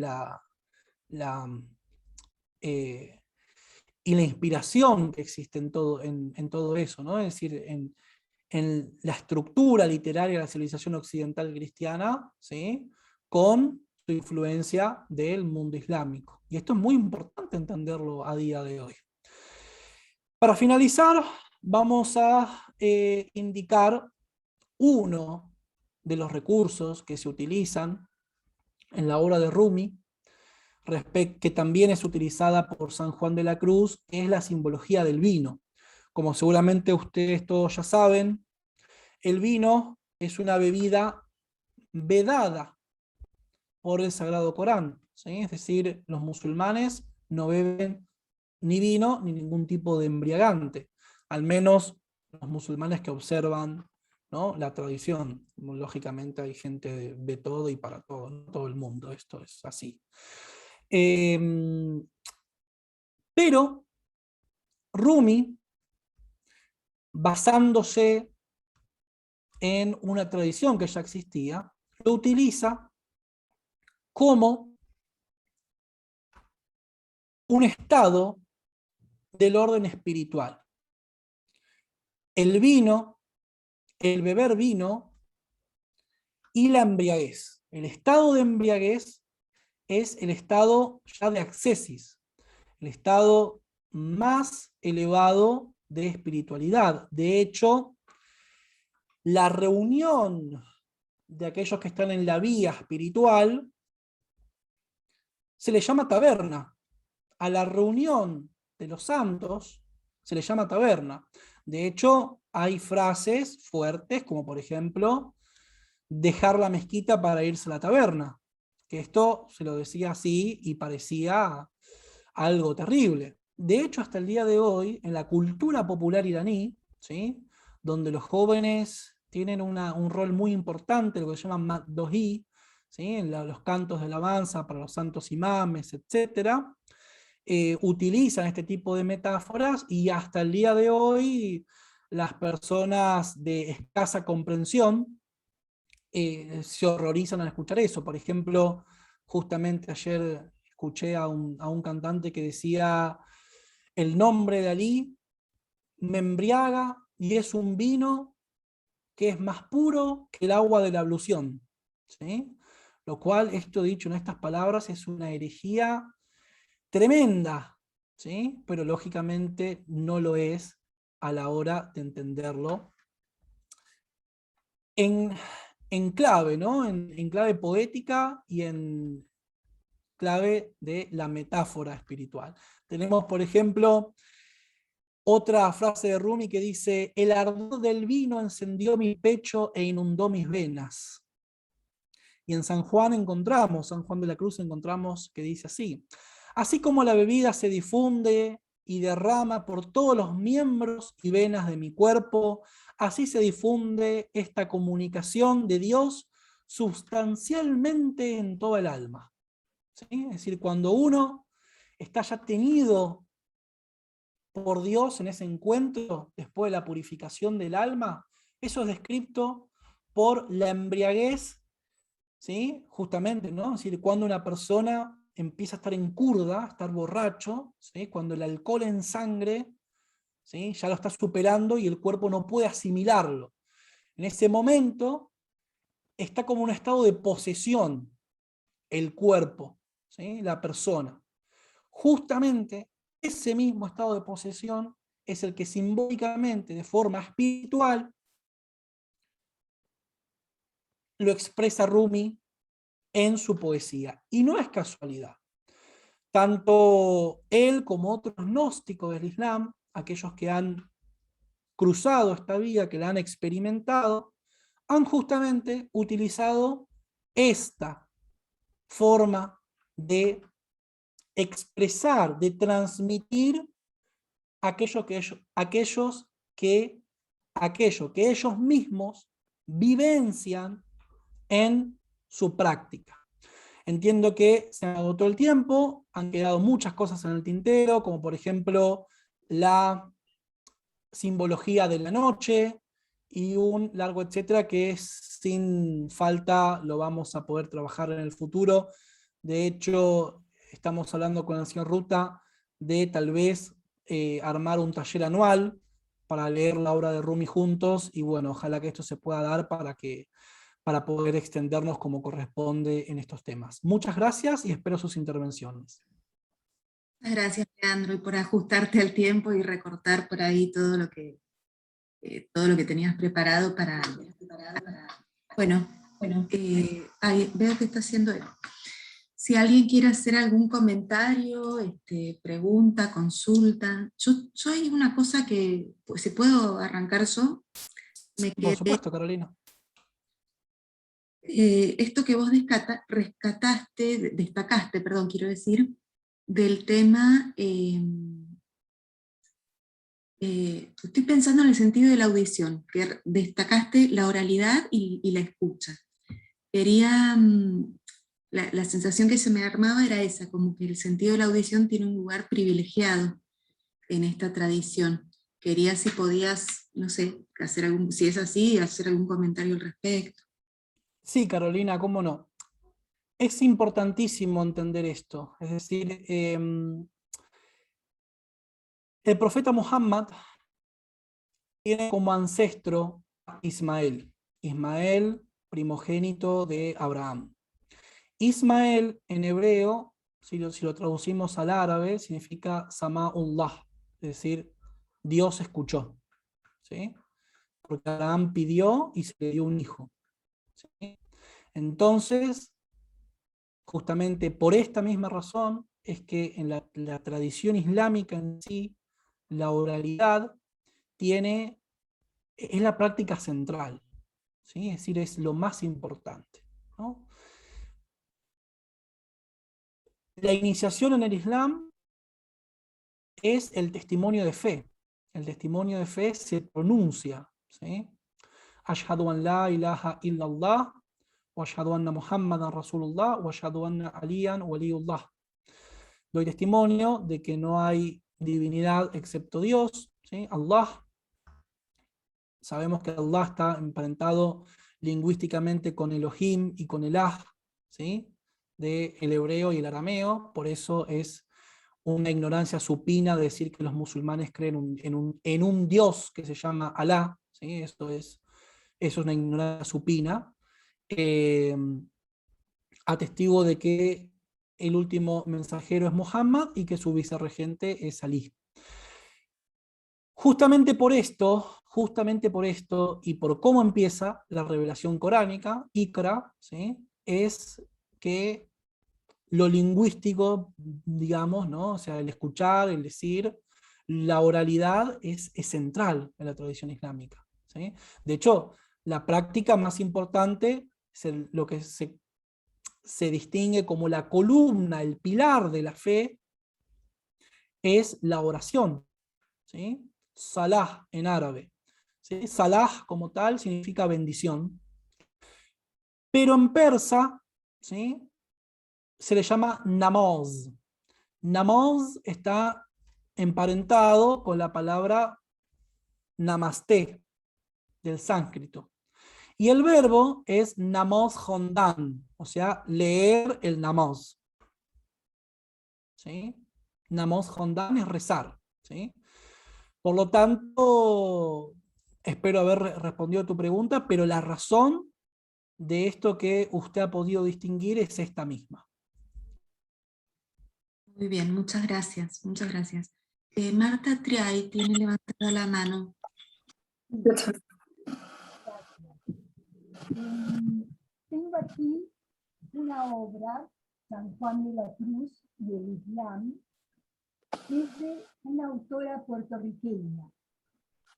eh, y la inspiración que existe en todo eso, ¿no? Es decir, en la estructura literaria de la civilización occidental cristiana, ¿sí?, con su influencia del mundo islámico. Y esto es muy importante entenderlo a día de hoy. Para finalizar, vamos a indicar uno de los recursos que se utilizan en la obra de Rumi, que también es utilizada por San Juan de la Cruz, que es la simbología del vino. Como seguramente ustedes todos ya saben, el vino es una bebida vedada por el Sagrado Corán, ¿sí? Es decir, los musulmanes no beben ni vino ni ningún tipo de embriagante, al menos los musulmanes que observan, ¿no?, la tradición. Lógicamente hay gente de todo y para todo, ¿no?, todo el mundo, esto es así. Pero Rumi, basándose en una tradición que ya existía, lo utiliza como un estado del orden espiritual. El vino, el beber vino y la embriaguez. El estado de embriaguez es el estado ya de ascesis, el estado más elevado de espiritualidad. De hecho, la reunión de aquellos que están en la vía espiritual se le llama taberna. A la reunión de los santos se le llama taberna. De hecho, hay frases fuertes, como por ejemplo, dejar la mezquita para irse a la taberna. Que esto se lo decía así y parecía algo terrible. De hecho, hasta el día de hoy, en la cultura popular iraní, ¿sí?, donde los jóvenes tienen un rol muy importante, lo que se llama maddohi, ¿sí?, en los cantos de alabanza para los santos imames, etc., utilizan este tipo de metáforas y hasta el día de hoy las personas de escasa comprensión se horrorizan al escuchar eso. Por ejemplo, justamente ayer escuché a un cantante que decía: el nombre de Alí me embriaga y es un vino que es más puro que el agua de la ablución, ¿sí? Lo cual, esto dicho en estas palabras, es una herejía tremenda, ¿sí? Pero lógicamente no lo es a la hora de entenderlo en, en clave, ¿no? En clave poética y en clave de la metáfora espiritual. Tenemos, por ejemplo, otra frase de Rumi que dice: el ardor del vino encendió mi pecho e inundó mis venas. Y en San Juan San Juan de la Cruz encontramos que dice así: así como la bebida se difunde y derrama por todos los miembros y venas de mi cuerpo, así se difunde esta comunicación de Dios sustancialmente en toda el alma. ¿Sí? Es decir, cuando uno está ya tenido por Dios en ese encuentro, después de la purificación del alma, eso es descrito por la embriaguez, ¿sí?, justamente, ¿no? Es decir, cuando una persona empieza a estar en curda, a estar borracho, ¿sí?, cuando el alcohol en sangre, ¿sí?, ya lo está superando y el cuerpo no puede asimilarlo. En ese momento está como un estado de posesión el cuerpo, ¿sí?, la persona. Justamente ese mismo estado de posesión es el que simbólicamente, de forma espiritual, lo expresa Rumi en su poesía. Y no es casualidad. Tanto él como otros gnósticos del Islam, aquellos que han cruzado esta vía, que la han experimentado, han justamente utilizado esta forma de expresar, de transmitir aquello que ellos mismos vivencian en su práctica. Entiendo que se agotó el tiempo, han quedado muchas cosas en el tintero, como por ejemplo la simbología de la noche y un largo etcétera que sin falta lo vamos a poder trabajar en el futuro. De hecho, estamos hablando con el señor Ruta de tal vez armar un taller anual para leer la obra de Rumi juntos, y bueno, ojalá que esto se pueda dar para poder extendernos como corresponde en estos temas. Muchas gracias y espero sus intervenciones. Gracias, Leandro, y por ajustarte al tiempo y recortar por ahí todo lo que tenías preparado para... Bueno, veo que está haciendo él. Si alguien quiere hacer algún comentario, pregunta, consulta. Yo hay una cosa que, pues, si puedo arrancar yo, me Por quedé... supuesto, Carolina. Esto que vos destacaste, perdón, quiero decir, del tema, estoy pensando en el sentido de la audición, que destacaste la oralidad y la escucha. Quería, la sensación que se me armaba era esa, como que el sentido de la audición tiene un lugar privilegiado en esta tradición. Quería, si podías, no sé, si es así, hacer algún comentario al respecto. Sí, Carolina, cómo no. Es importantísimo entender esto. Es decir, el profeta Muhammad tiene como ancestro a Ismael. Ismael, primogénito de Abraham. Ismael en hebreo, si lo traducimos al árabe, significa Sama'ullah, es decir, Dios escuchó, ¿sí? Porque Abraham pidió y se le dio un hijo, ¿sí? Entonces, justamente por esta misma razón, es que en la tradición islámica en sí, la oralidad es la práctica central, ¿sí? Es decir, es lo más importante, ¿no? La iniciación en el Islam es el testimonio de fe. El testimonio de fe se pronuncia, ¿sí? Ashhadu an la ilaha illallah, wa ashhadu anna Muhammadan Rasulullah, wa ashhadu anna Aliyan waliyullah. Doy testimonio de que no hay divinidad excepto Dios, ¿sí? Allah. Sabemos que Allah está emparentado lingüísticamente con Elohim y con Elah, ¿sí? Del hebreo y el arameo, por eso es una ignorancia supina de decir que los musulmanes creen en un Dios que se llama Alá, ¿sí? Eso es una ignorancia supina, atestigo de que el último mensajero es Muhammad y que su vicerregente es Ali. Justamente por esto y por cómo empieza la revelación coránica, Iqra, ¿sí? Es que lo lingüístico, digamos, ¿no? O sea, el escuchar, el decir, la oralidad es central en la tradición islámica, ¿sí? De hecho, la práctica más importante es lo que se distingue como la columna, el pilar de la fe, es la oración, ¿sí? Salah en árabe, ¿sí? Salah como tal significa bendición, pero en persa, ¿sí? Se le llama namaz. Namaz está emparentado con la palabra namaste del sánscrito. Y el verbo es namaz hondan, o sea, leer el namaz. ¿Sí? Namaz hondan es rezar. ¿Sí? Por lo tanto, espero haber respondido a tu pregunta, pero la razón de esto que usted ha podido distinguir es esta misma. Muy bien, muchas gracias, muchas gracias. Marta Triay tiene levantada la mano. Tengo aquí una obra, San Juan de la Cruz y el Islam, es de una autora puertorriqueña,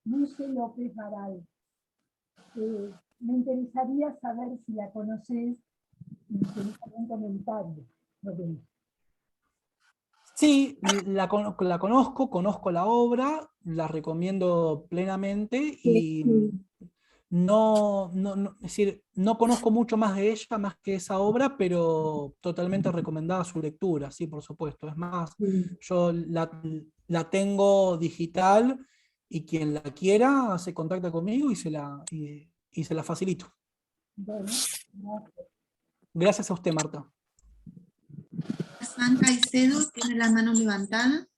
Luce López Baral. Me interesaría saber si la conoces y tenés algún comentario sobre esto. Sí, la conozco la obra, la recomiendo plenamente y es decir, no conozco mucho más de ella, más que esa obra, pero totalmente recomendada su lectura, sí, por supuesto. Es más, yo la tengo digital y quien la quiera se contacta conmigo y se la facilito. Bueno, gracias. Gracias a usted, Marta. Hassan Caicedo tiene la mano levantada.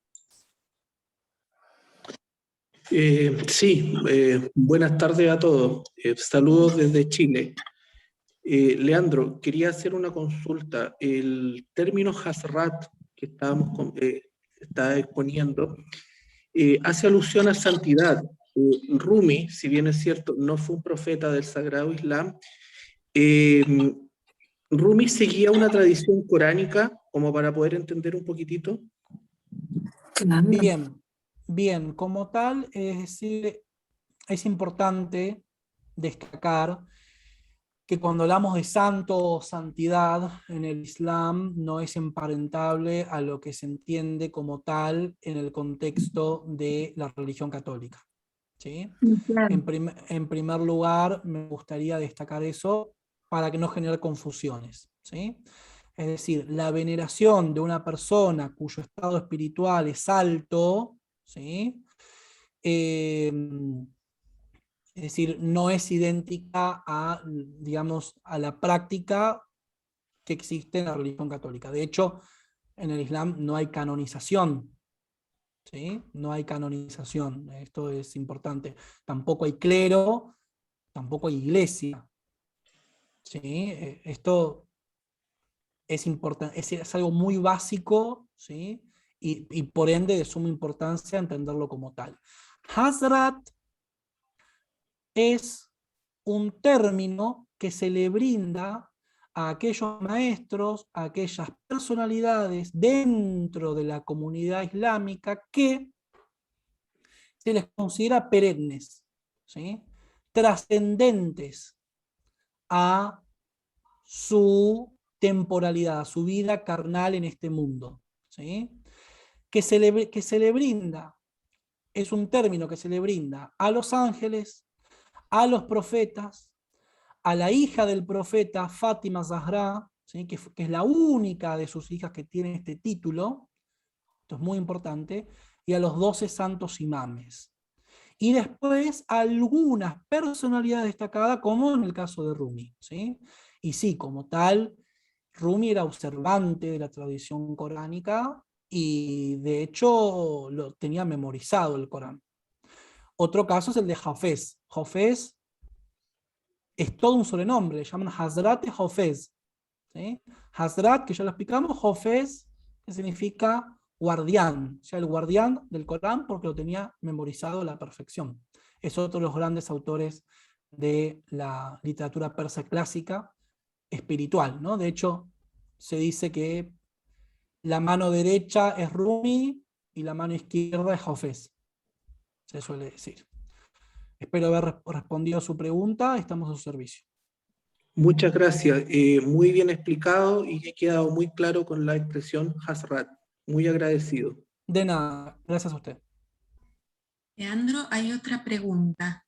Sí, buenas tardes a todos. Saludos desde Chile. Leandro, quería hacer una consulta. El término Hazrat que está exponiendo hace alusión a santidad. Rumi, si bien es cierto, no fue un profeta del Sagrado Islam. Rumi seguía una tradición coránica, como para poder entender un poquitito. Bien, como tal, es decir, es importante destacar que cuando hablamos de santo o santidad en el Islam no es emparentable a lo que se entiende como tal en el contexto de la religión católica. ¿Sí? Claro. En primer lugar, me gustaría destacar eso para que no genere confusiones. ¿Sí? Es decir, la veneración de una persona cuyo estado espiritual es alto, ¿sí? Es decir, no es idéntica a, digamos, a la práctica que existe en la religión católica. De hecho, en el Islam no hay canonización. ¿Sí? No hay canonización, esto es importante. Tampoco hay clero, tampoco hay iglesia. ¿Sí? Esto es importante, es algo muy básico, ¿sí? Y por ende de suma importancia entenderlo como tal. Hazrat es un término que se le brinda a aquellos maestros, a aquellas personalidades dentro de la comunidad islámica que se les considera perennes, ¿sí? Trascendentes a su temporalidad, a su vida carnal en este mundo, ¿sí? Que se le brinda, es un término que se le brinda a los ángeles, a los profetas, a la hija del profeta Fátima Zahra, ¿sí? que es la única de sus hijas que tiene este título, esto es muy importante, y a los 12 santos imames. Y después algunas personalidades destacadas, como en el caso de Rumi, ¿sí? Y sí, como tal, Rumi era observante de la tradición coránica y de hecho lo tenía memorizado el Corán. Otro caso es el de Hafez. Hafez es todo un sobrenombre, le llaman Hazrat Hafez, ¿sí? Hazrat, que ya lo explicamos, Hafez, que significa guardián, o sea, el guardián del Corán porque lo tenía memorizado a la perfección. Es otro de los grandes autores de la literatura persa clásica espiritual, ¿no? De hecho, se dice que la mano derecha es Rumi y la mano izquierda es Hafez, se suele decir. Espero haber respondido a su pregunta, estamos a su servicio. Muchas gracias, muy bien explicado y he quedado muy claro con la expresión Hazrat. Muy agradecido. De nada, gracias a usted. Leandro, hay otra pregunta.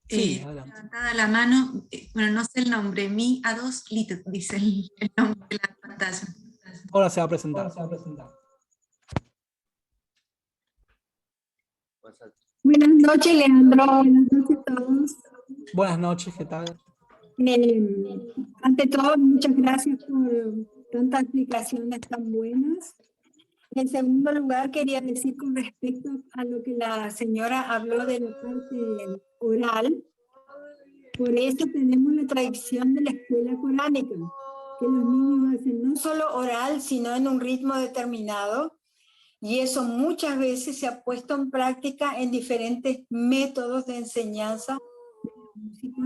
Sí, adelante. Levantada la mano, bueno, no sé el nombre, Mi A2 Lit, dice el nombre de la pantalla. Ahora se va a presentar. Buenas noches, Leandro. Buenas noches a todos. Buenas noches, ¿qué tal? Ante todo, muchas gracias por tantas explicaciones tan buenas. En segundo lugar, quería decir con respecto a lo que la señora habló de la parte oral. Por eso tenemos la tradición de la escuela coránica, que los niños hacen no solo oral, sino en un ritmo determinado. Y eso muchas veces se ha puesto en práctica en diferentes métodos de enseñanza de la música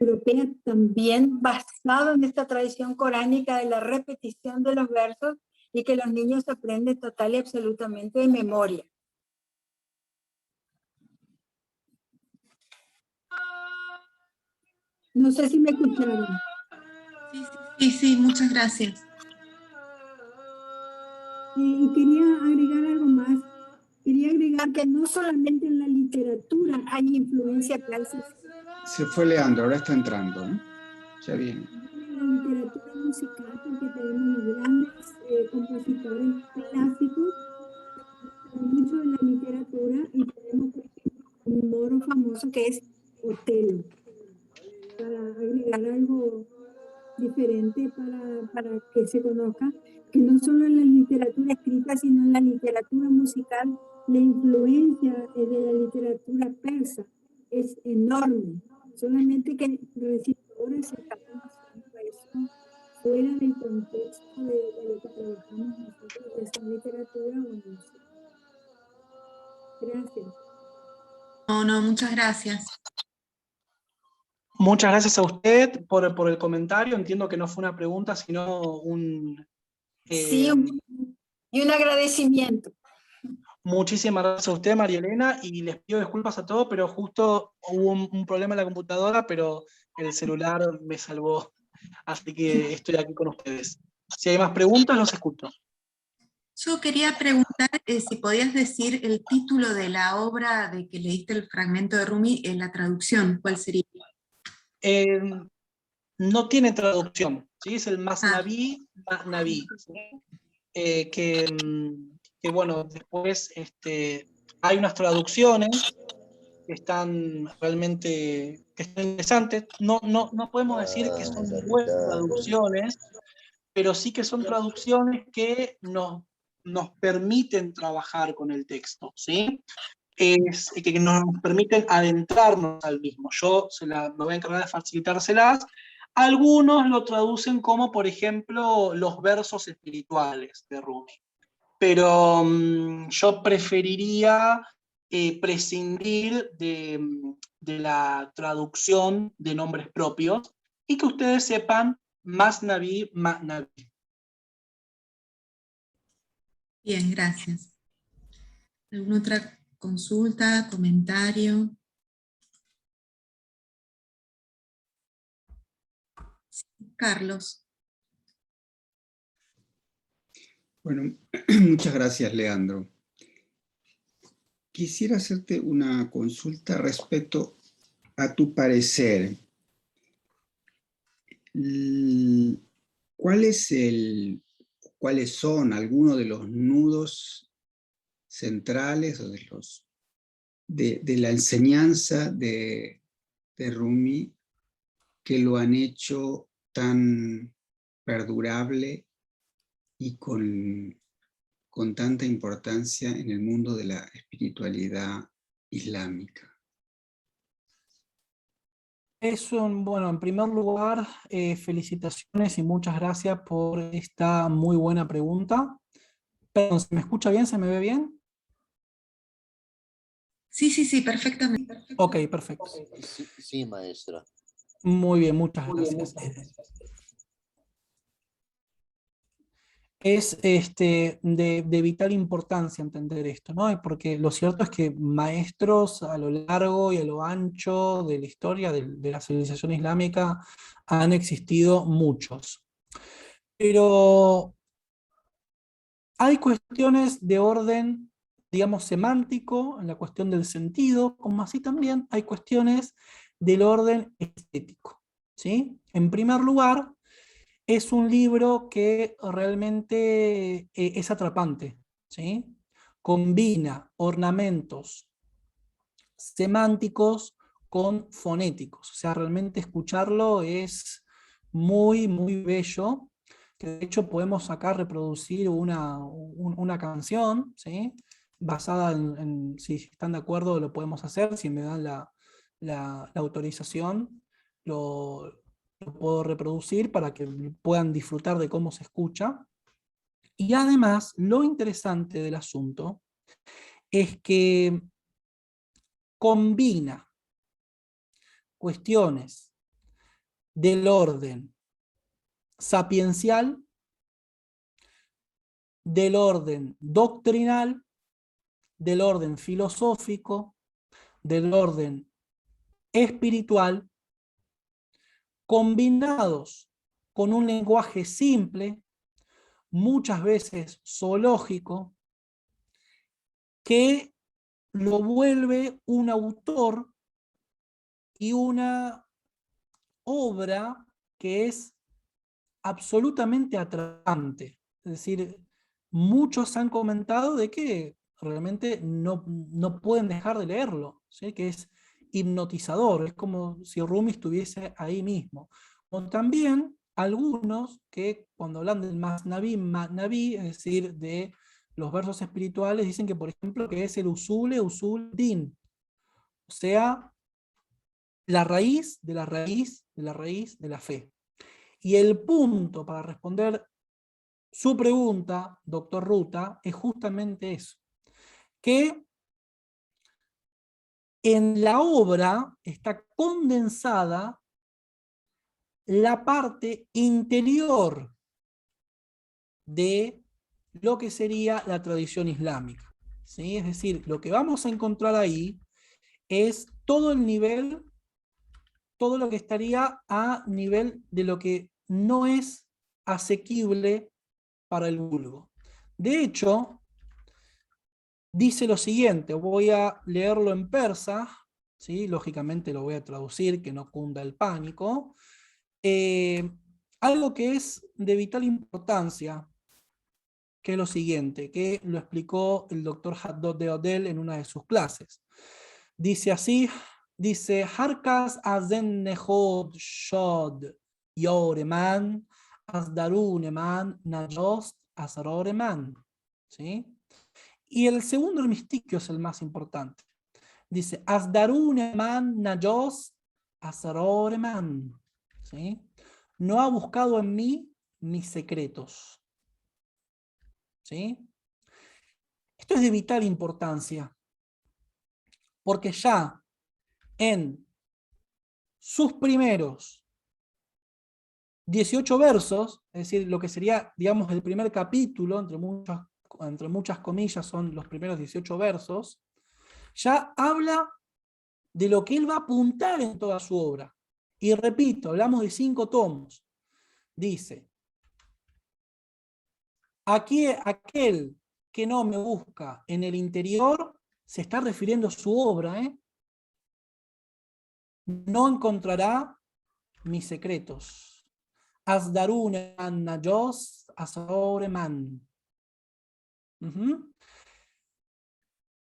europea, también basado en esta tradición coránica de la repetición de los versos y que los niños aprenden total y absolutamente de memoria. No sé si me escucharon. Sí, muchas gracias. Y quería agregar algo más. Quería agregar que no solamente en la literatura hay influencia clásica. Se fue Leandro, ahora está entrando, ¿eh? Ya viene. En la literatura musical, porque tenemos los grandes compositores clásicos, mucho en la literatura, y tenemos, por ejemplo, un moro famoso que es Otelo, para agregar algo diferente para que se conozca que no solo en la literatura escrita, sino en la literatura musical, la influencia de la literatura persa es enorme. Solamente que recién ahora se está conociendo eso fuera del contexto de lo que trabajamos nosotros, de esa literatura o música. Gracias. No, muchas gracias. Muchas gracias a usted por el comentario. Entiendo que no fue una pregunta, sino un... Sí, y un agradecimiento. Muchísimas gracias a usted, María Elena, y les pido disculpas a todos, pero justo hubo un problema en la computadora, pero el celular me salvó, así que estoy aquí con ustedes. Si hay más preguntas, los escucho. Yo quería preguntar si podías decir el título de la obra de que leíste el fragmento de Rumi en la traducción, ¿cuál sería? No tiene traducción, ¿sí? Es el Masnaví, ¿sí? Que bueno, después hay unas traducciones que están realmente interesantes. No podemos decir que son buenas traducciones, pero sí que son traducciones que nos permiten trabajar con el texto, ¿sí? Que nos permiten adentrarnos al mismo. Yo me voy a encargar de facilitárselas. Algunos lo traducen como, por ejemplo, los versos espirituales de Rumi. Pero yo preferiría prescindir de la traducción de nombres propios y que ustedes sepan Masnavi, Ma'navi. Bien, gracias. ¿Alguna otra consulta, comentario? Sí, Carlos. Bueno, muchas gracias, Leandro. Quisiera hacerte una consulta respecto a tu parecer. ¿Cuáles son algunos de los nudos centrales o de la enseñanza de Rumi que lo han hecho tan perdurable y con tanta importancia en el mundo de la espiritualidad islámica? Bueno, en primer lugar, felicitaciones y muchas gracias por esta muy buena pregunta. Perdón, ¿se me escucha bien? ¿Se me ve bien? Sí, sí, sí, perfectamente. Ok, perfecto. Sí, sí, maestra. Muy bien, muchas gracias. Es de vital importancia entender esto, ¿no? Porque lo cierto es que maestros a lo largo y a lo ancho de la historia de la civilización islámica han existido muchos. Pero hay cuestiones de orden, digamos, semántico, en la cuestión del sentido, como así también hay cuestiones del orden estético, ¿sí? En primer lugar, es un libro que realmente es atrapante, ¿sí? Combina ornamentos semánticos con fonéticos, o sea, realmente escucharlo es muy, muy bello, que de hecho podemos acá reproducir una canción, ¿sí? Basada si están de acuerdo lo podemos hacer, si me dan la autorización, lo puedo reproducir para que puedan disfrutar de cómo se escucha. Y además, lo interesante del asunto es que combina cuestiones del orden sapiencial, del orden doctrinal, del orden filosófico, del orden espiritual, combinados con un lenguaje simple, muchas veces zoológico, que lo vuelve un autor y una obra que es absolutamente atrapante. Es decir, muchos han comentado de que realmente no pueden dejar de leerlo, ¿sí? Que es hipnotizador, es como si Rumi estuviese ahí mismo. O también algunos que cuando hablan del Masnavi, es decir, de los versos espirituales, dicen que, por ejemplo, que es el Usul Din, o sea, la raíz de la raíz de la raíz de la fe. Y el punto para responder su pregunta, doctor Ruta, es justamente eso, que en la obra está condensada la parte interior de lo que sería la tradición islámica, ¿sí? Es decir, lo que vamos a encontrar ahí es todo el nivel, todo lo que estaría a nivel de lo que no es asequible para el vulgo. De hecho, dice lo siguiente, voy a leerlo en persa, ¿sí? Lógicamente lo voy a traducir, que no cunda el pánico. Algo que es de vital importancia, que es lo siguiente, que lo explicó el doctor Haddad de Odell en una de sus clases. Dice así, dice, Harkas azen nehod shod yoreman, asdaruneman najost asaroreman. ¿Sí? Y el segundo mistiquio es el más importante. Dice, asdaruneman najos asaroreman. ¿Sí? No ha buscado en mí mis secretos. ¿Sí? Esto es de vital importancia, porque ya en sus primeros 18 versos, es decir, lo que sería, digamos, el primer capítulo, entre muchas comillas son los primeros 18 versos, ya habla de lo que él va a apuntar en toda su obra. Y repito, hablamos de 5 tomos. Dice, aquí aquel que no me busca en el interior, se está refiriendo a su obra, no encontrará mis secretos. Asdarune Najos Asoreman.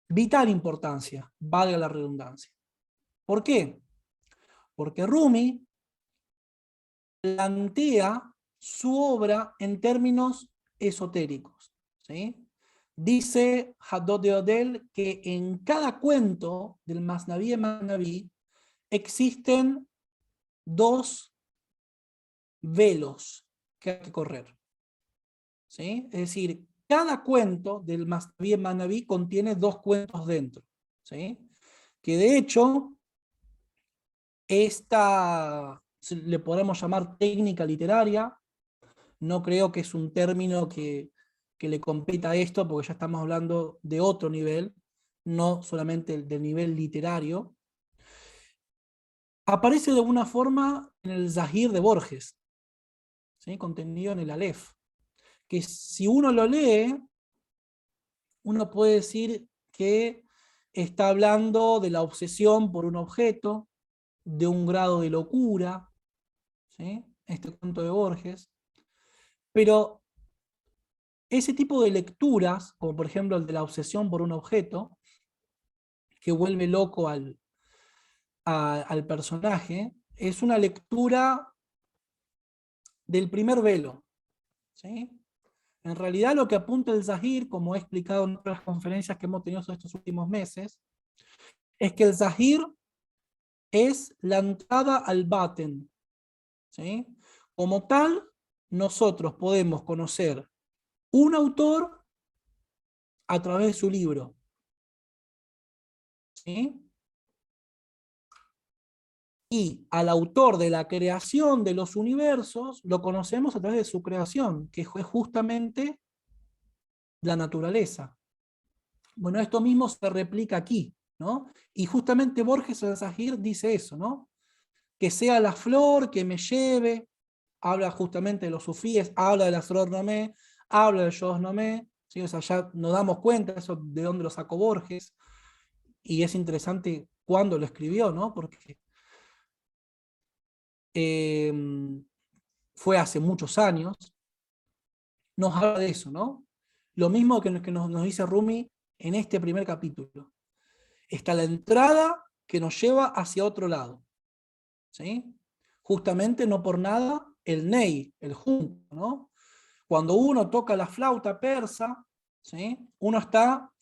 Vital importancia, valga la redundancia. ¿Por qué? Porque Rumi plantea su obra en términos esotéricos, ¿sí? Dice Hadot de Odell que en cada cuento del Masnaví Masnaví existen 2 velos que hay que correr, ¿sí? Es decir, cada cuento del Masnaví Masnaví contiene 2 cuentos dentro, ¿sí? Que de hecho, esta le podemos llamar técnica literaria. No creo que es un término que le competa a esto, porque ya estamos hablando de otro nivel, no solamente del nivel literario. Aparece de alguna forma en el Zahir de Borges, ¿sí? Contenido en el Aleph, que si uno lo lee, uno puede decir que está hablando de la obsesión por un objeto, de un grado de locura, ¿sí? Este cuento de Borges, pero ese tipo de lecturas, como por ejemplo el de la obsesión por un objeto, que vuelve loco al personaje, es una lectura del primer velo, ¿sí? En realidad lo que apunta el Zahir, como he explicado en otras conferencias que hemos tenido estos últimos meses, es que el Zahir es la entrada al Baten, ¿sí? Como tal, nosotros podemos conocer un autor a través de su libro, ¿sí? Y al autor de la creación de los universos lo conocemos a través de su creación, que es justamente la naturaleza. Bueno, esto mismo se replica aquí, ¿no? Y justamente Borges el Zahir dice eso, ¿no? Que sea la flor que me lleve, habla justamente de los sufíes, habla del Asror-Nomé, habla del Yos-Nomé, ¿sí? O sea, ya nos damos cuenta eso de dónde lo sacó Borges, y es interesante cuándo lo escribió, ¿no? Porque fue hace muchos años, nos habla de eso, ¿no? Lo mismo que nos dice Rumi en este primer capítulo. Está la entrada que nos lleva hacia otro lado, ¿sí? Justamente no por nada el ney, el junco, ¿no? Cuando uno toca la flauta persa, ¿sí? Uno está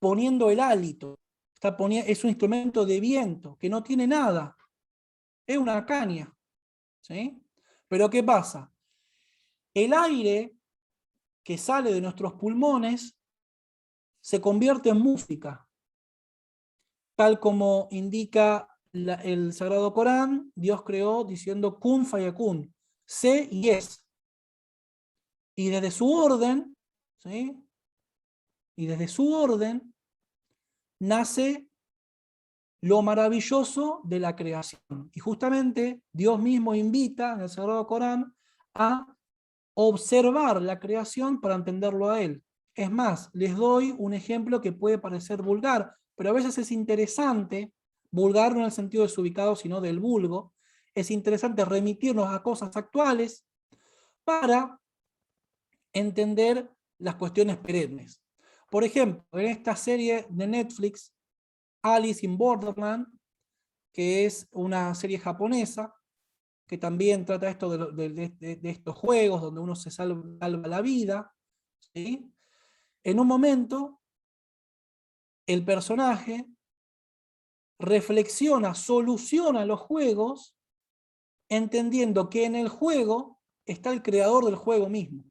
poniendo el hálito, es un instrumento de viento que no tiene nada, es una caña, ¿sí? Pero ¿qué pasa? El aire que sale de nuestros pulmones se convierte en música, tal como indica el Sagrado Corán. Dios creó diciendo kun fayakun, sé y es. Y desde su orden, ¿sí? Y desde su orden nace lo maravilloso de la creación. Y justamente Dios mismo invita en el Sagrado Corán a observar la creación para entenderlo a Él. Es más, les doy un ejemplo que puede parecer vulgar, pero a veces es interesante, vulgar no en el sentido desubicado, sino del vulgo, es interesante remitirnos a cosas actuales para entender las cuestiones perennes. Por ejemplo, en esta serie de Netflix, Alice in Borderland, que es una serie japonesa, que también trata esto de estos juegos donde uno se salva la vida, ¿sí? En un momento, el personaje reflexiona, soluciona los juegos, entendiendo que en el juego está el creador del juego mismo.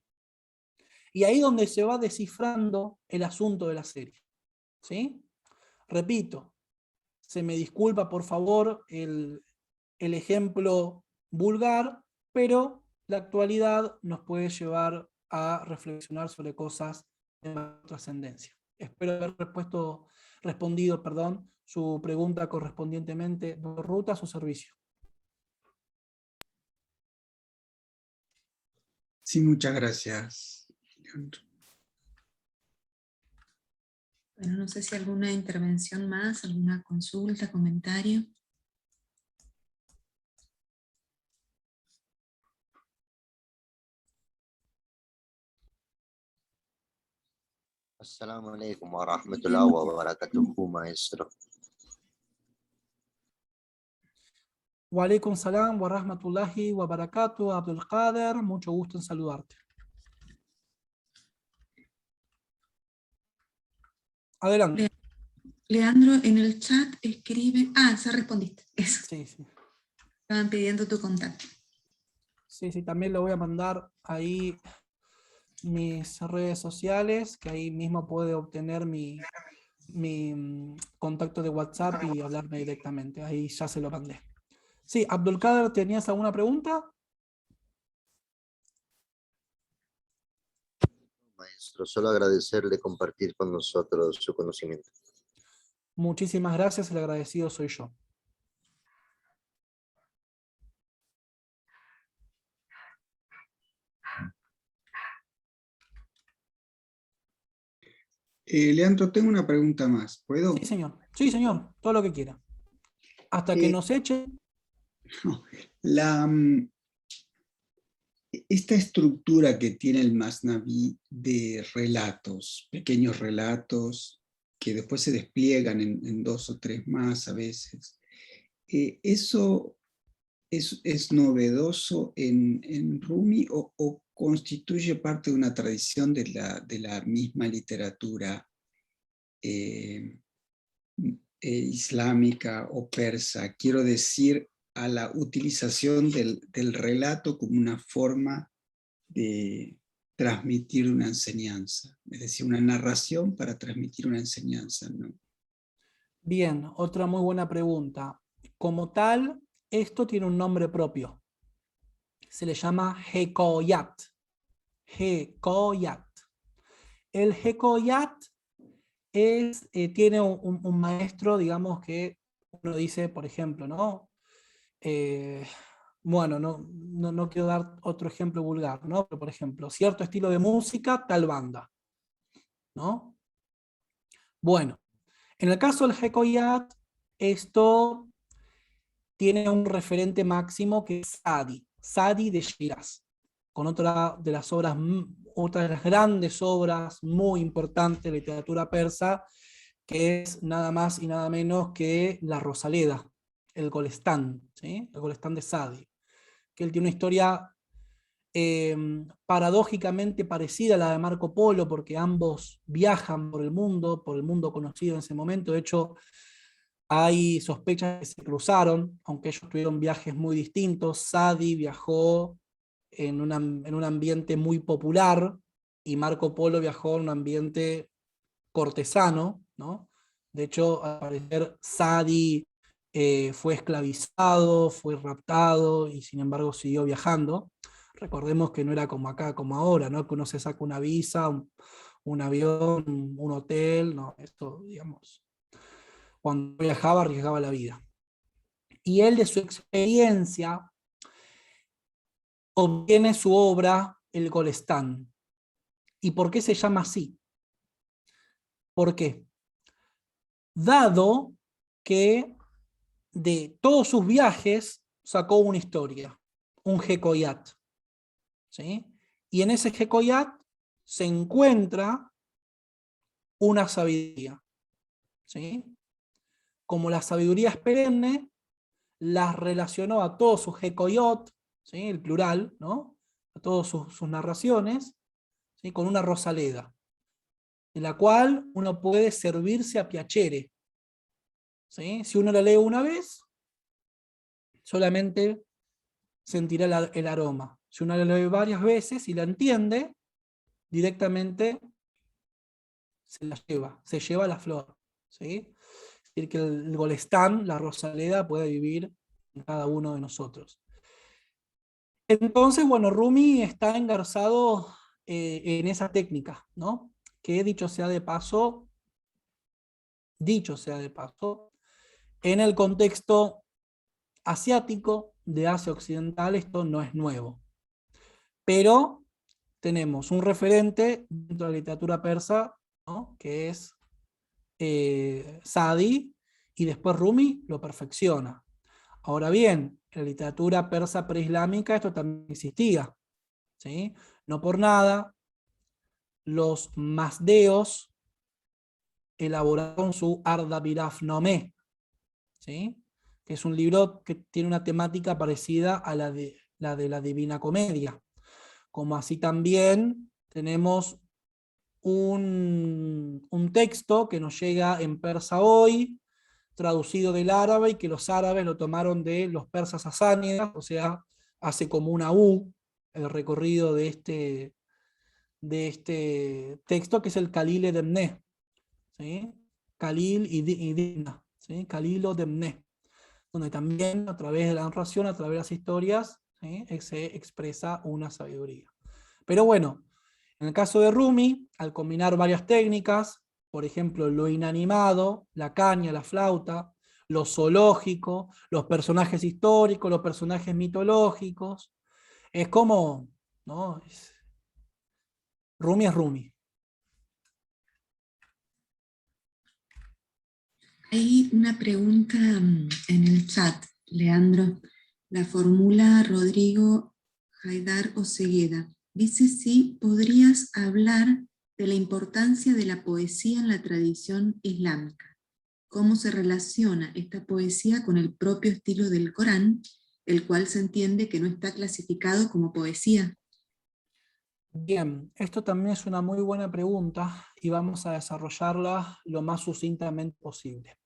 Y ahí es donde se va descifrando el asunto de la serie, ¿sí? Repito, se me disculpa por favor el ejemplo vulgar, pero la actualidad nos puede llevar a reflexionar sobre cosas de mayor trascendencia. Espero haber respondido, su pregunta correspondientemente. ¿Doctor Ruta, a su servicio? Sí, muchas gracias, Leandro. Bueno, no sé si alguna intervención más, alguna consulta, comentario. Assalamu alaikum wa rahmatullahi wa barakatuhu, maestro. Wa alaikum salam wa rahmatullahi wa barakatuh, Abdul Qader, mucho gusto en saludarte. Adelante. Leandro, en el chat escribe... Ah, ya respondiste. Eso. Sí, sí. Estaban pidiendo tu contacto. Sí, sí, también le voy a mandar ahí mis redes sociales, que ahí mismo puede obtener mi contacto de WhatsApp y hablarme directamente. Ahí ya se lo mandé. Sí, Abdulkader, ¿tenías alguna pregunta? Maestro, solo agradecerle compartir con nosotros su conocimiento. Muchísimas gracias, el agradecido soy yo. Leandro, tengo una pregunta más. ¿Puedo? Sí, señor. Sí, señor. Todo lo que quiera. Hasta que nos eche. La, esta estructura que tiene el Masnaví de relatos, pequeños relatos, que después se despliegan en dos o tres más a veces, ¿eso es novedoso en Rumi o constituye parte de una tradición de la misma literatura islámica o persa? Quiero decir, a la utilización del relato como una forma de transmitir una enseñanza, es decir, una narración para transmitir una enseñanza, ¿no? Bien, otra muy buena pregunta. Como tal, esto tiene un nombre propio. Se le llama Hekoyat. Hekoyat. El Hekoyat tiene un maestro, digamos, que uno dice, por ejemplo, ¿no? Bueno, no quiero dar otro ejemplo vulgar, ¿no? Pero, por ejemplo, cierto estilo de música, tal banda, ¿no? Bueno, en el caso del Hekoyat, esto tiene un referente máximo que es Sadi de Shiraz, con otra de las obras, otra de las grandes obras muy importantes de literatura persa, que es nada más y nada menos que La Rosaleda, el Golestán, ¿sí? El Golestán de Sadi, que él tiene una historia paradójicamente parecida a la de Marco Polo, porque ambos viajan por el mundo conocido en ese momento. De hecho, hay sospechas que se cruzaron, aunque ellos tuvieron viajes muy distintos. Sadi viajó en un ambiente muy popular y Marco Polo viajó en un ambiente cortesano, ¿no? De hecho, al parecer, Sadi fue esclavizado, fue raptado y sin embargo siguió viajando. Recordemos que no era como acá, como ahora, ¿no? Que uno se saca una visa, un avión, un hotel, no, esto, digamos, cuando viajaba arriesgaba la vida. Y él de su experiencia obtiene su obra, El Golestán. ¿Y por qué se llama así? ¿Por qué? Dado que de todos sus viajes sacó una historia, un Hekoyat, ¿sí? Y en ese Hekoyat se encuentra una sabiduría, ¿sí? Como la sabiduría es perenne, las relacionó a todos sus Hekoyot, ¿sí? El plural, ¿no? A todas sus narraciones, ¿sí? Con una Rosaleda, en la cual uno puede servirse a piacere, ¿sí? Si uno la lee una vez, solamente sentirá el aroma. Si uno la lee varias veces y la entiende, directamente se lleva la flor, ¿sí? Es decir, que el Golestán, la Rosaleda, puede vivir en cada uno de nosotros. Entonces, bueno, Rumi está engarzado en esa técnica, ¿no? Que dicho sea de paso, en el contexto asiático de Asia Occidental esto no es nuevo. Pero tenemos un referente dentro de la literatura persa, ¿no? Que es Sadi, y después Rumi lo perfecciona. Ahora bien, en la literatura persa preislámica esto también existía, ¿sí? No por nada, los mazdeos elaboraron su Ardavirafnomé, ¿sí? Que es un libro que tiene una temática parecida a la de la Divina Comedia. Como así también tenemos un texto que nos llega en persa hoy, traducido del árabe, y que los árabes lo tomaron de los persas sasánidas, o sea, hace como una U el recorrido de este texto, que es el Khalil Demné, ¿sí? Khalil y Dimna, ¿sí? Khalil o Demné, donde también a través de la narración, a través de las historias, ¿sí? Se expresa una sabiduría. Pero bueno, en el caso de Rumi, al combinar varias técnicas, por ejemplo, lo inanimado, la caña, la flauta, lo zoológico, los personajes históricos, los personajes mitológicos, es como, ¿no? Rumi es Rumi. Hay una pregunta en el chat, Leandro. La formula Rodrigo Haidar Osegueda. Dice si podrías hablar de la importancia de la poesía en la tradición islámica. ¿Cómo se relaciona esta poesía con el propio estilo del Corán, el cual se entiende que no está clasificado como poesía? Bien, esto también es una muy buena pregunta y vamos a desarrollarla lo más sucintamente posible.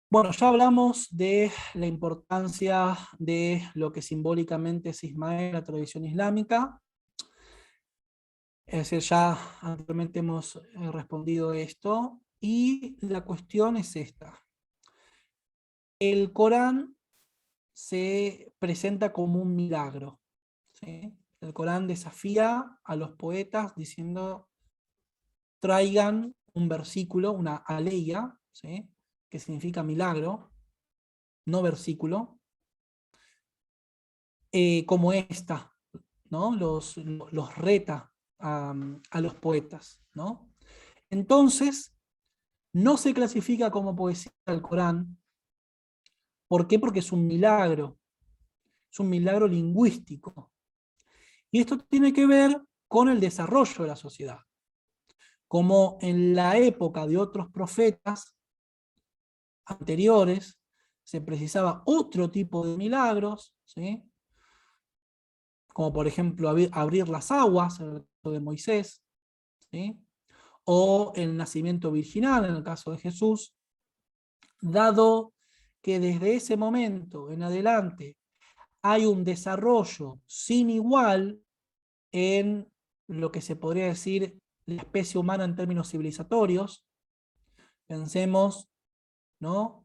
Bueno, ya hablamos de la importancia de lo que simbólicamente es Ismael, la tradición islámica. Es decir, ya anteriormente hemos respondido esto, y la cuestión es esta. El Corán se presenta como un milagro, ¿sí? El Corán desafía a los poetas diciendo: traigan un versículo, una aleya, ¿sí? Que significa milagro, no versículo, como esta, ¿no? Los reta a los poetas, ¿no? Entonces, no se clasifica como poesía el Corán. ¿Por qué? Porque es un milagro lingüístico. Y esto tiene que ver con el desarrollo de la sociedad. Como en la época de otros profetas anteriores se precisaba otro tipo de milagros, ¿sí? Como por ejemplo abrir las aguas, en el caso de Moisés, ¿sí? O el nacimiento virginal, en el caso de Jesús, dado que desde ese momento en adelante hay un desarrollo sin igual en lo que se podría decir la especie humana en términos civilizatorios. Pensemos, ¿no?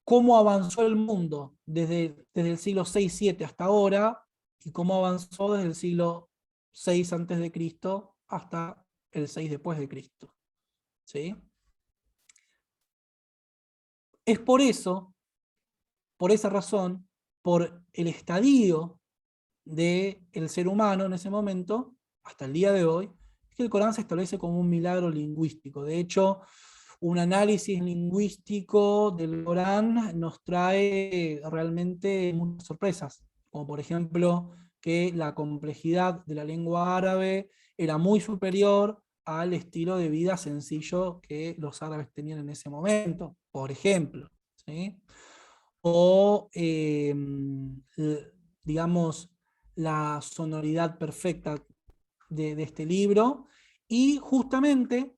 Cómo avanzó el mundo desde el siglo 6-7 hasta ahora, y cómo avanzó desde el siglo 6 antes de Cristo hasta el 6 después de Cristo, ¿sí? Es por eso, por esa razón, por el estadio del ser humano en ese momento, hasta el día de hoy, es que el Corán se establece como un milagro lingüístico. De hecho, un análisis lingüístico del Corán nos trae realmente muchas sorpresas, como por ejemplo que la complejidad de la lengua árabe era muy superior al estilo de vida sencillo que los árabes tenían en ese momento, por ejemplo, ¿sí? O, digamos, la sonoridad perfecta de este libro, y justamente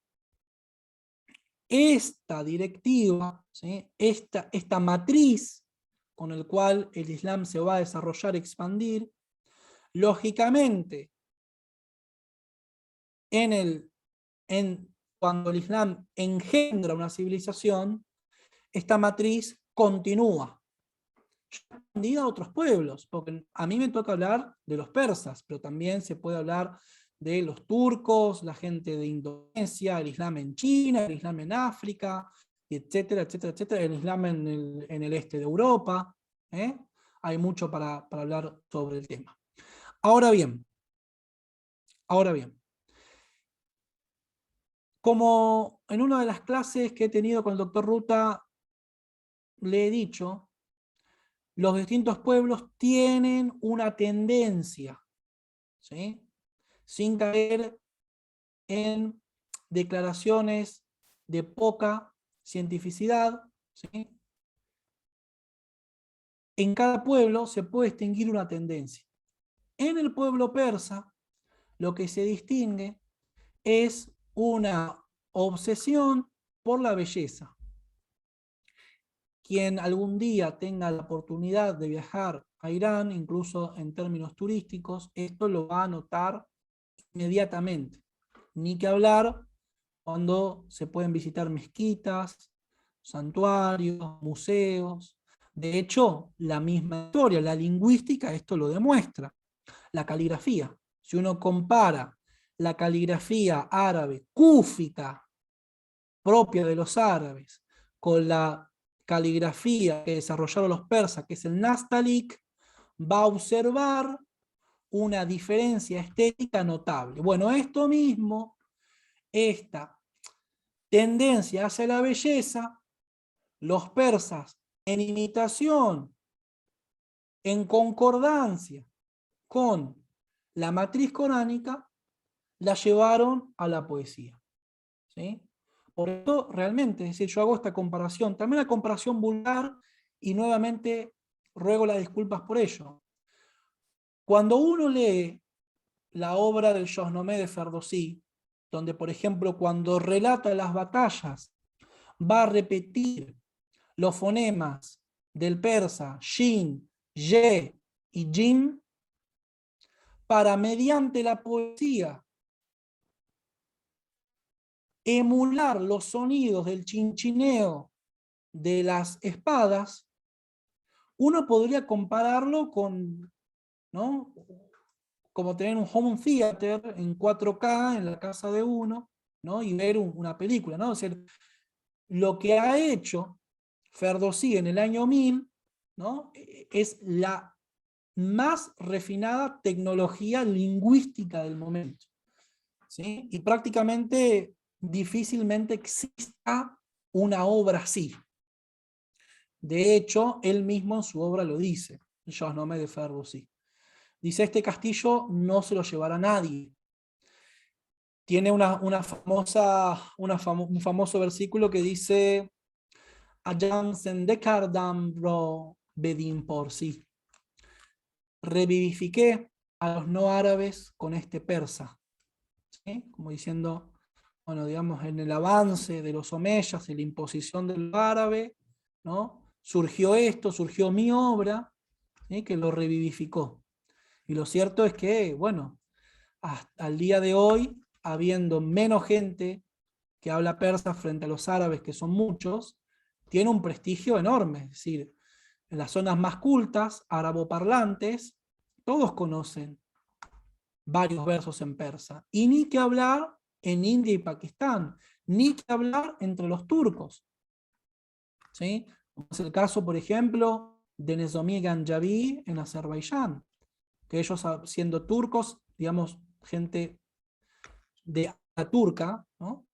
esta directiva, ¿sí? esta matriz con el cual el Islam se va a desarrollar, expandir, lógicamente, cuando el Islam engendra una civilización, esta matriz continúa. expandida a otros pueblos, porque a mí me toca hablar de los persas, pero también se puede hablar de los turcos, la gente de Indonesia, el Islam en China, el Islam en África, etcétera, etcétera, etcétera, el Islam en el este de Europa. Hay mucho para hablar sobre el tema. Ahora bien, como en una de las clases que he tenido con el doctor Ruta le he dicho, los distintos pueblos tienen una tendencia, ¿sí?, sin caer en declaraciones de poca cientificidad, ¿sí?, en cada pueblo se puede distinguir una tendencia. En el pueblo persa, lo que se distingue es una obsesión por la belleza. Quien algún día tenga la oportunidad de viajar a Irán, incluso en términos turísticos, esto lo va a notar inmediatamente. Ni que hablar cuando se pueden visitar mezquitas, santuarios, museos. De hecho, la misma historia, la lingüística, esto lo demuestra. La caligrafía. Si uno compara la caligrafía árabe cúfica propia de los árabes con la caligrafía que desarrollaron los persas, que es el Nastaliq, va a observar una diferencia estética notable. Bueno, esto mismo, esta tendencia hacia la belleza, los persas, en imitación, en concordancia con la matriz coránica, la llevaron a la poesía, ¿sí? Por eso realmente, es decir, yo hago esta comparación, también la comparación vulgar, y nuevamente ruego las disculpas por ello. Cuando uno lee la obra del Shahnameh de Ferdowsi, donde por ejemplo cuando relata las batallas va a repetir los fonemas del persa Shin, Ye y Jim, para mediante la poesía emular los sonidos del chinchineo de las espadas, uno podría compararlo con, ¿no?, como tener un home theater en 4K en la casa de uno, ¿no?, y ver una película, ¿no? O sea, lo que ha hecho Ferdowsi en el año 1000, ¿no?, es la más refinada tecnología lingüística del momento, ¿sí? Y prácticamente difícilmente exista una obra así. De hecho, él mismo en su obra lo dice, el Shahnameh de Ferdowsi. Dice, este castillo no se lo llevará nadie. Tiene un famoso versículo que dice, Ayam sendekardam ro bedim por sí. Revivifiqué a los no árabes con este persa. ¿Sí? Como diciendo, bueno, digamos, en el avance de los omeyas, en la imposición del árabe, ¿no?, surgió esto, surgió mi obra, ¿sí?, que lo revivificó. Y lo cierto es que, bueno, hasta el día de hoy, habiendo menos gente que habla persa frente a los árabes, que son muchos, tiene un prestigio enorme. Es decir, en las zonas más cultas, araboparlantes, todos conocen varios versos en persa. Y ni que hablar en India y Pakistán, ni que hablar entre los turcos, ¿sí? Como es el caso, por ejemplo, de Nezami Ganjavi en Azerbaiyán, que ellos, siendo turcos, digamos, gente de la turca, ¿no?,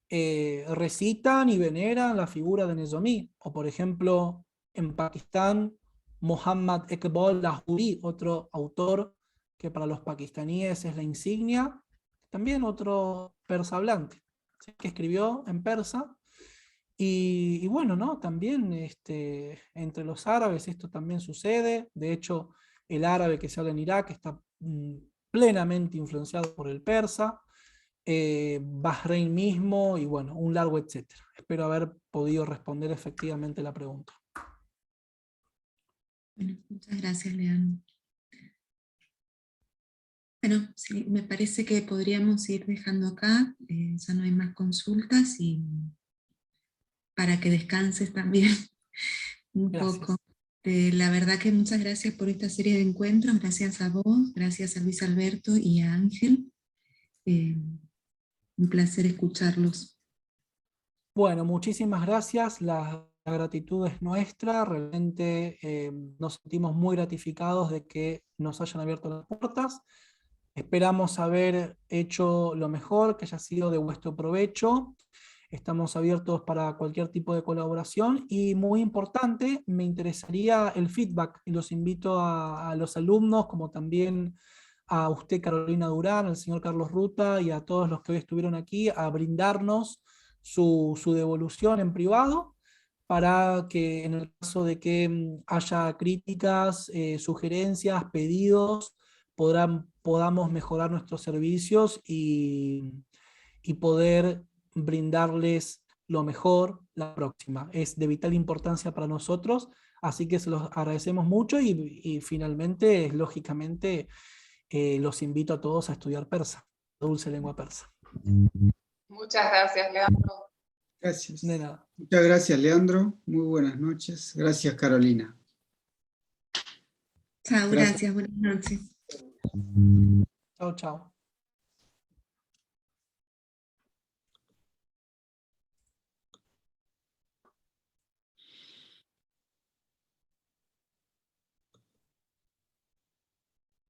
recitan y veneran la figura de Nezami. O por ejemplo, en Pakistán, Muhammad Iqbal Lahori, otro autor que para los pakistaníes es la insignia, también otro persa hablante, ¿sí?, que escribió en persa. Y bueno, ¿no?, también entre los árabes esto también sucede. De hecho, el árabe que se habla en Irak está plenamente influenciado por el persa. Bahrein mismo, y bueno, un largo etcétera. Espero haber podido responder efectivamente la pregunta. Bueno, muchas gracias, Leandro. Bueno, sí, me parece que podríamos ir dejando acá, ya no hay más consultas, y para que descanses también un Gracias. poco. La verdad que muchas gracias por esta serie de encuentros, gracias a vos, gracias a Luis Alberto y a Ángel. Un placer escucharlos. Bueno, muchísimas gracias. La gratitud es nuestra. Realmente nos sentimos muy gratificados de que nos hayan abierto las puertas. Esperamos haber hecho lo mejor, que haya sido de vuestro provecho. Estamos abiertos para cualquier tipo de colaboración y muy importante, me interesaría el feedback y los invito a los alumnos, como también a usted, Carolina Durán, al señor Carlos Ruta y a todos los que hoy estuvieron aquí a brindarnos su devolución en privado para que en el caso de que haya críticas, sugerencias, pedidos, podamos mejorar nuestros servicios y poder brindarles lo mejor la próxima. Es de vital importancia para nosotros, así que se los agradecemos mucho y finalmente, lógicamente, los invito a todos a estudiar persa, dulce lengua persa. Muchas gracias, Leandro. Gracias. De nada. Muchas gracias, Leandro. Muy buenas noches. Gracias, Carolina. Chao, Gracias. gracias, buenas noches. Chao, chao.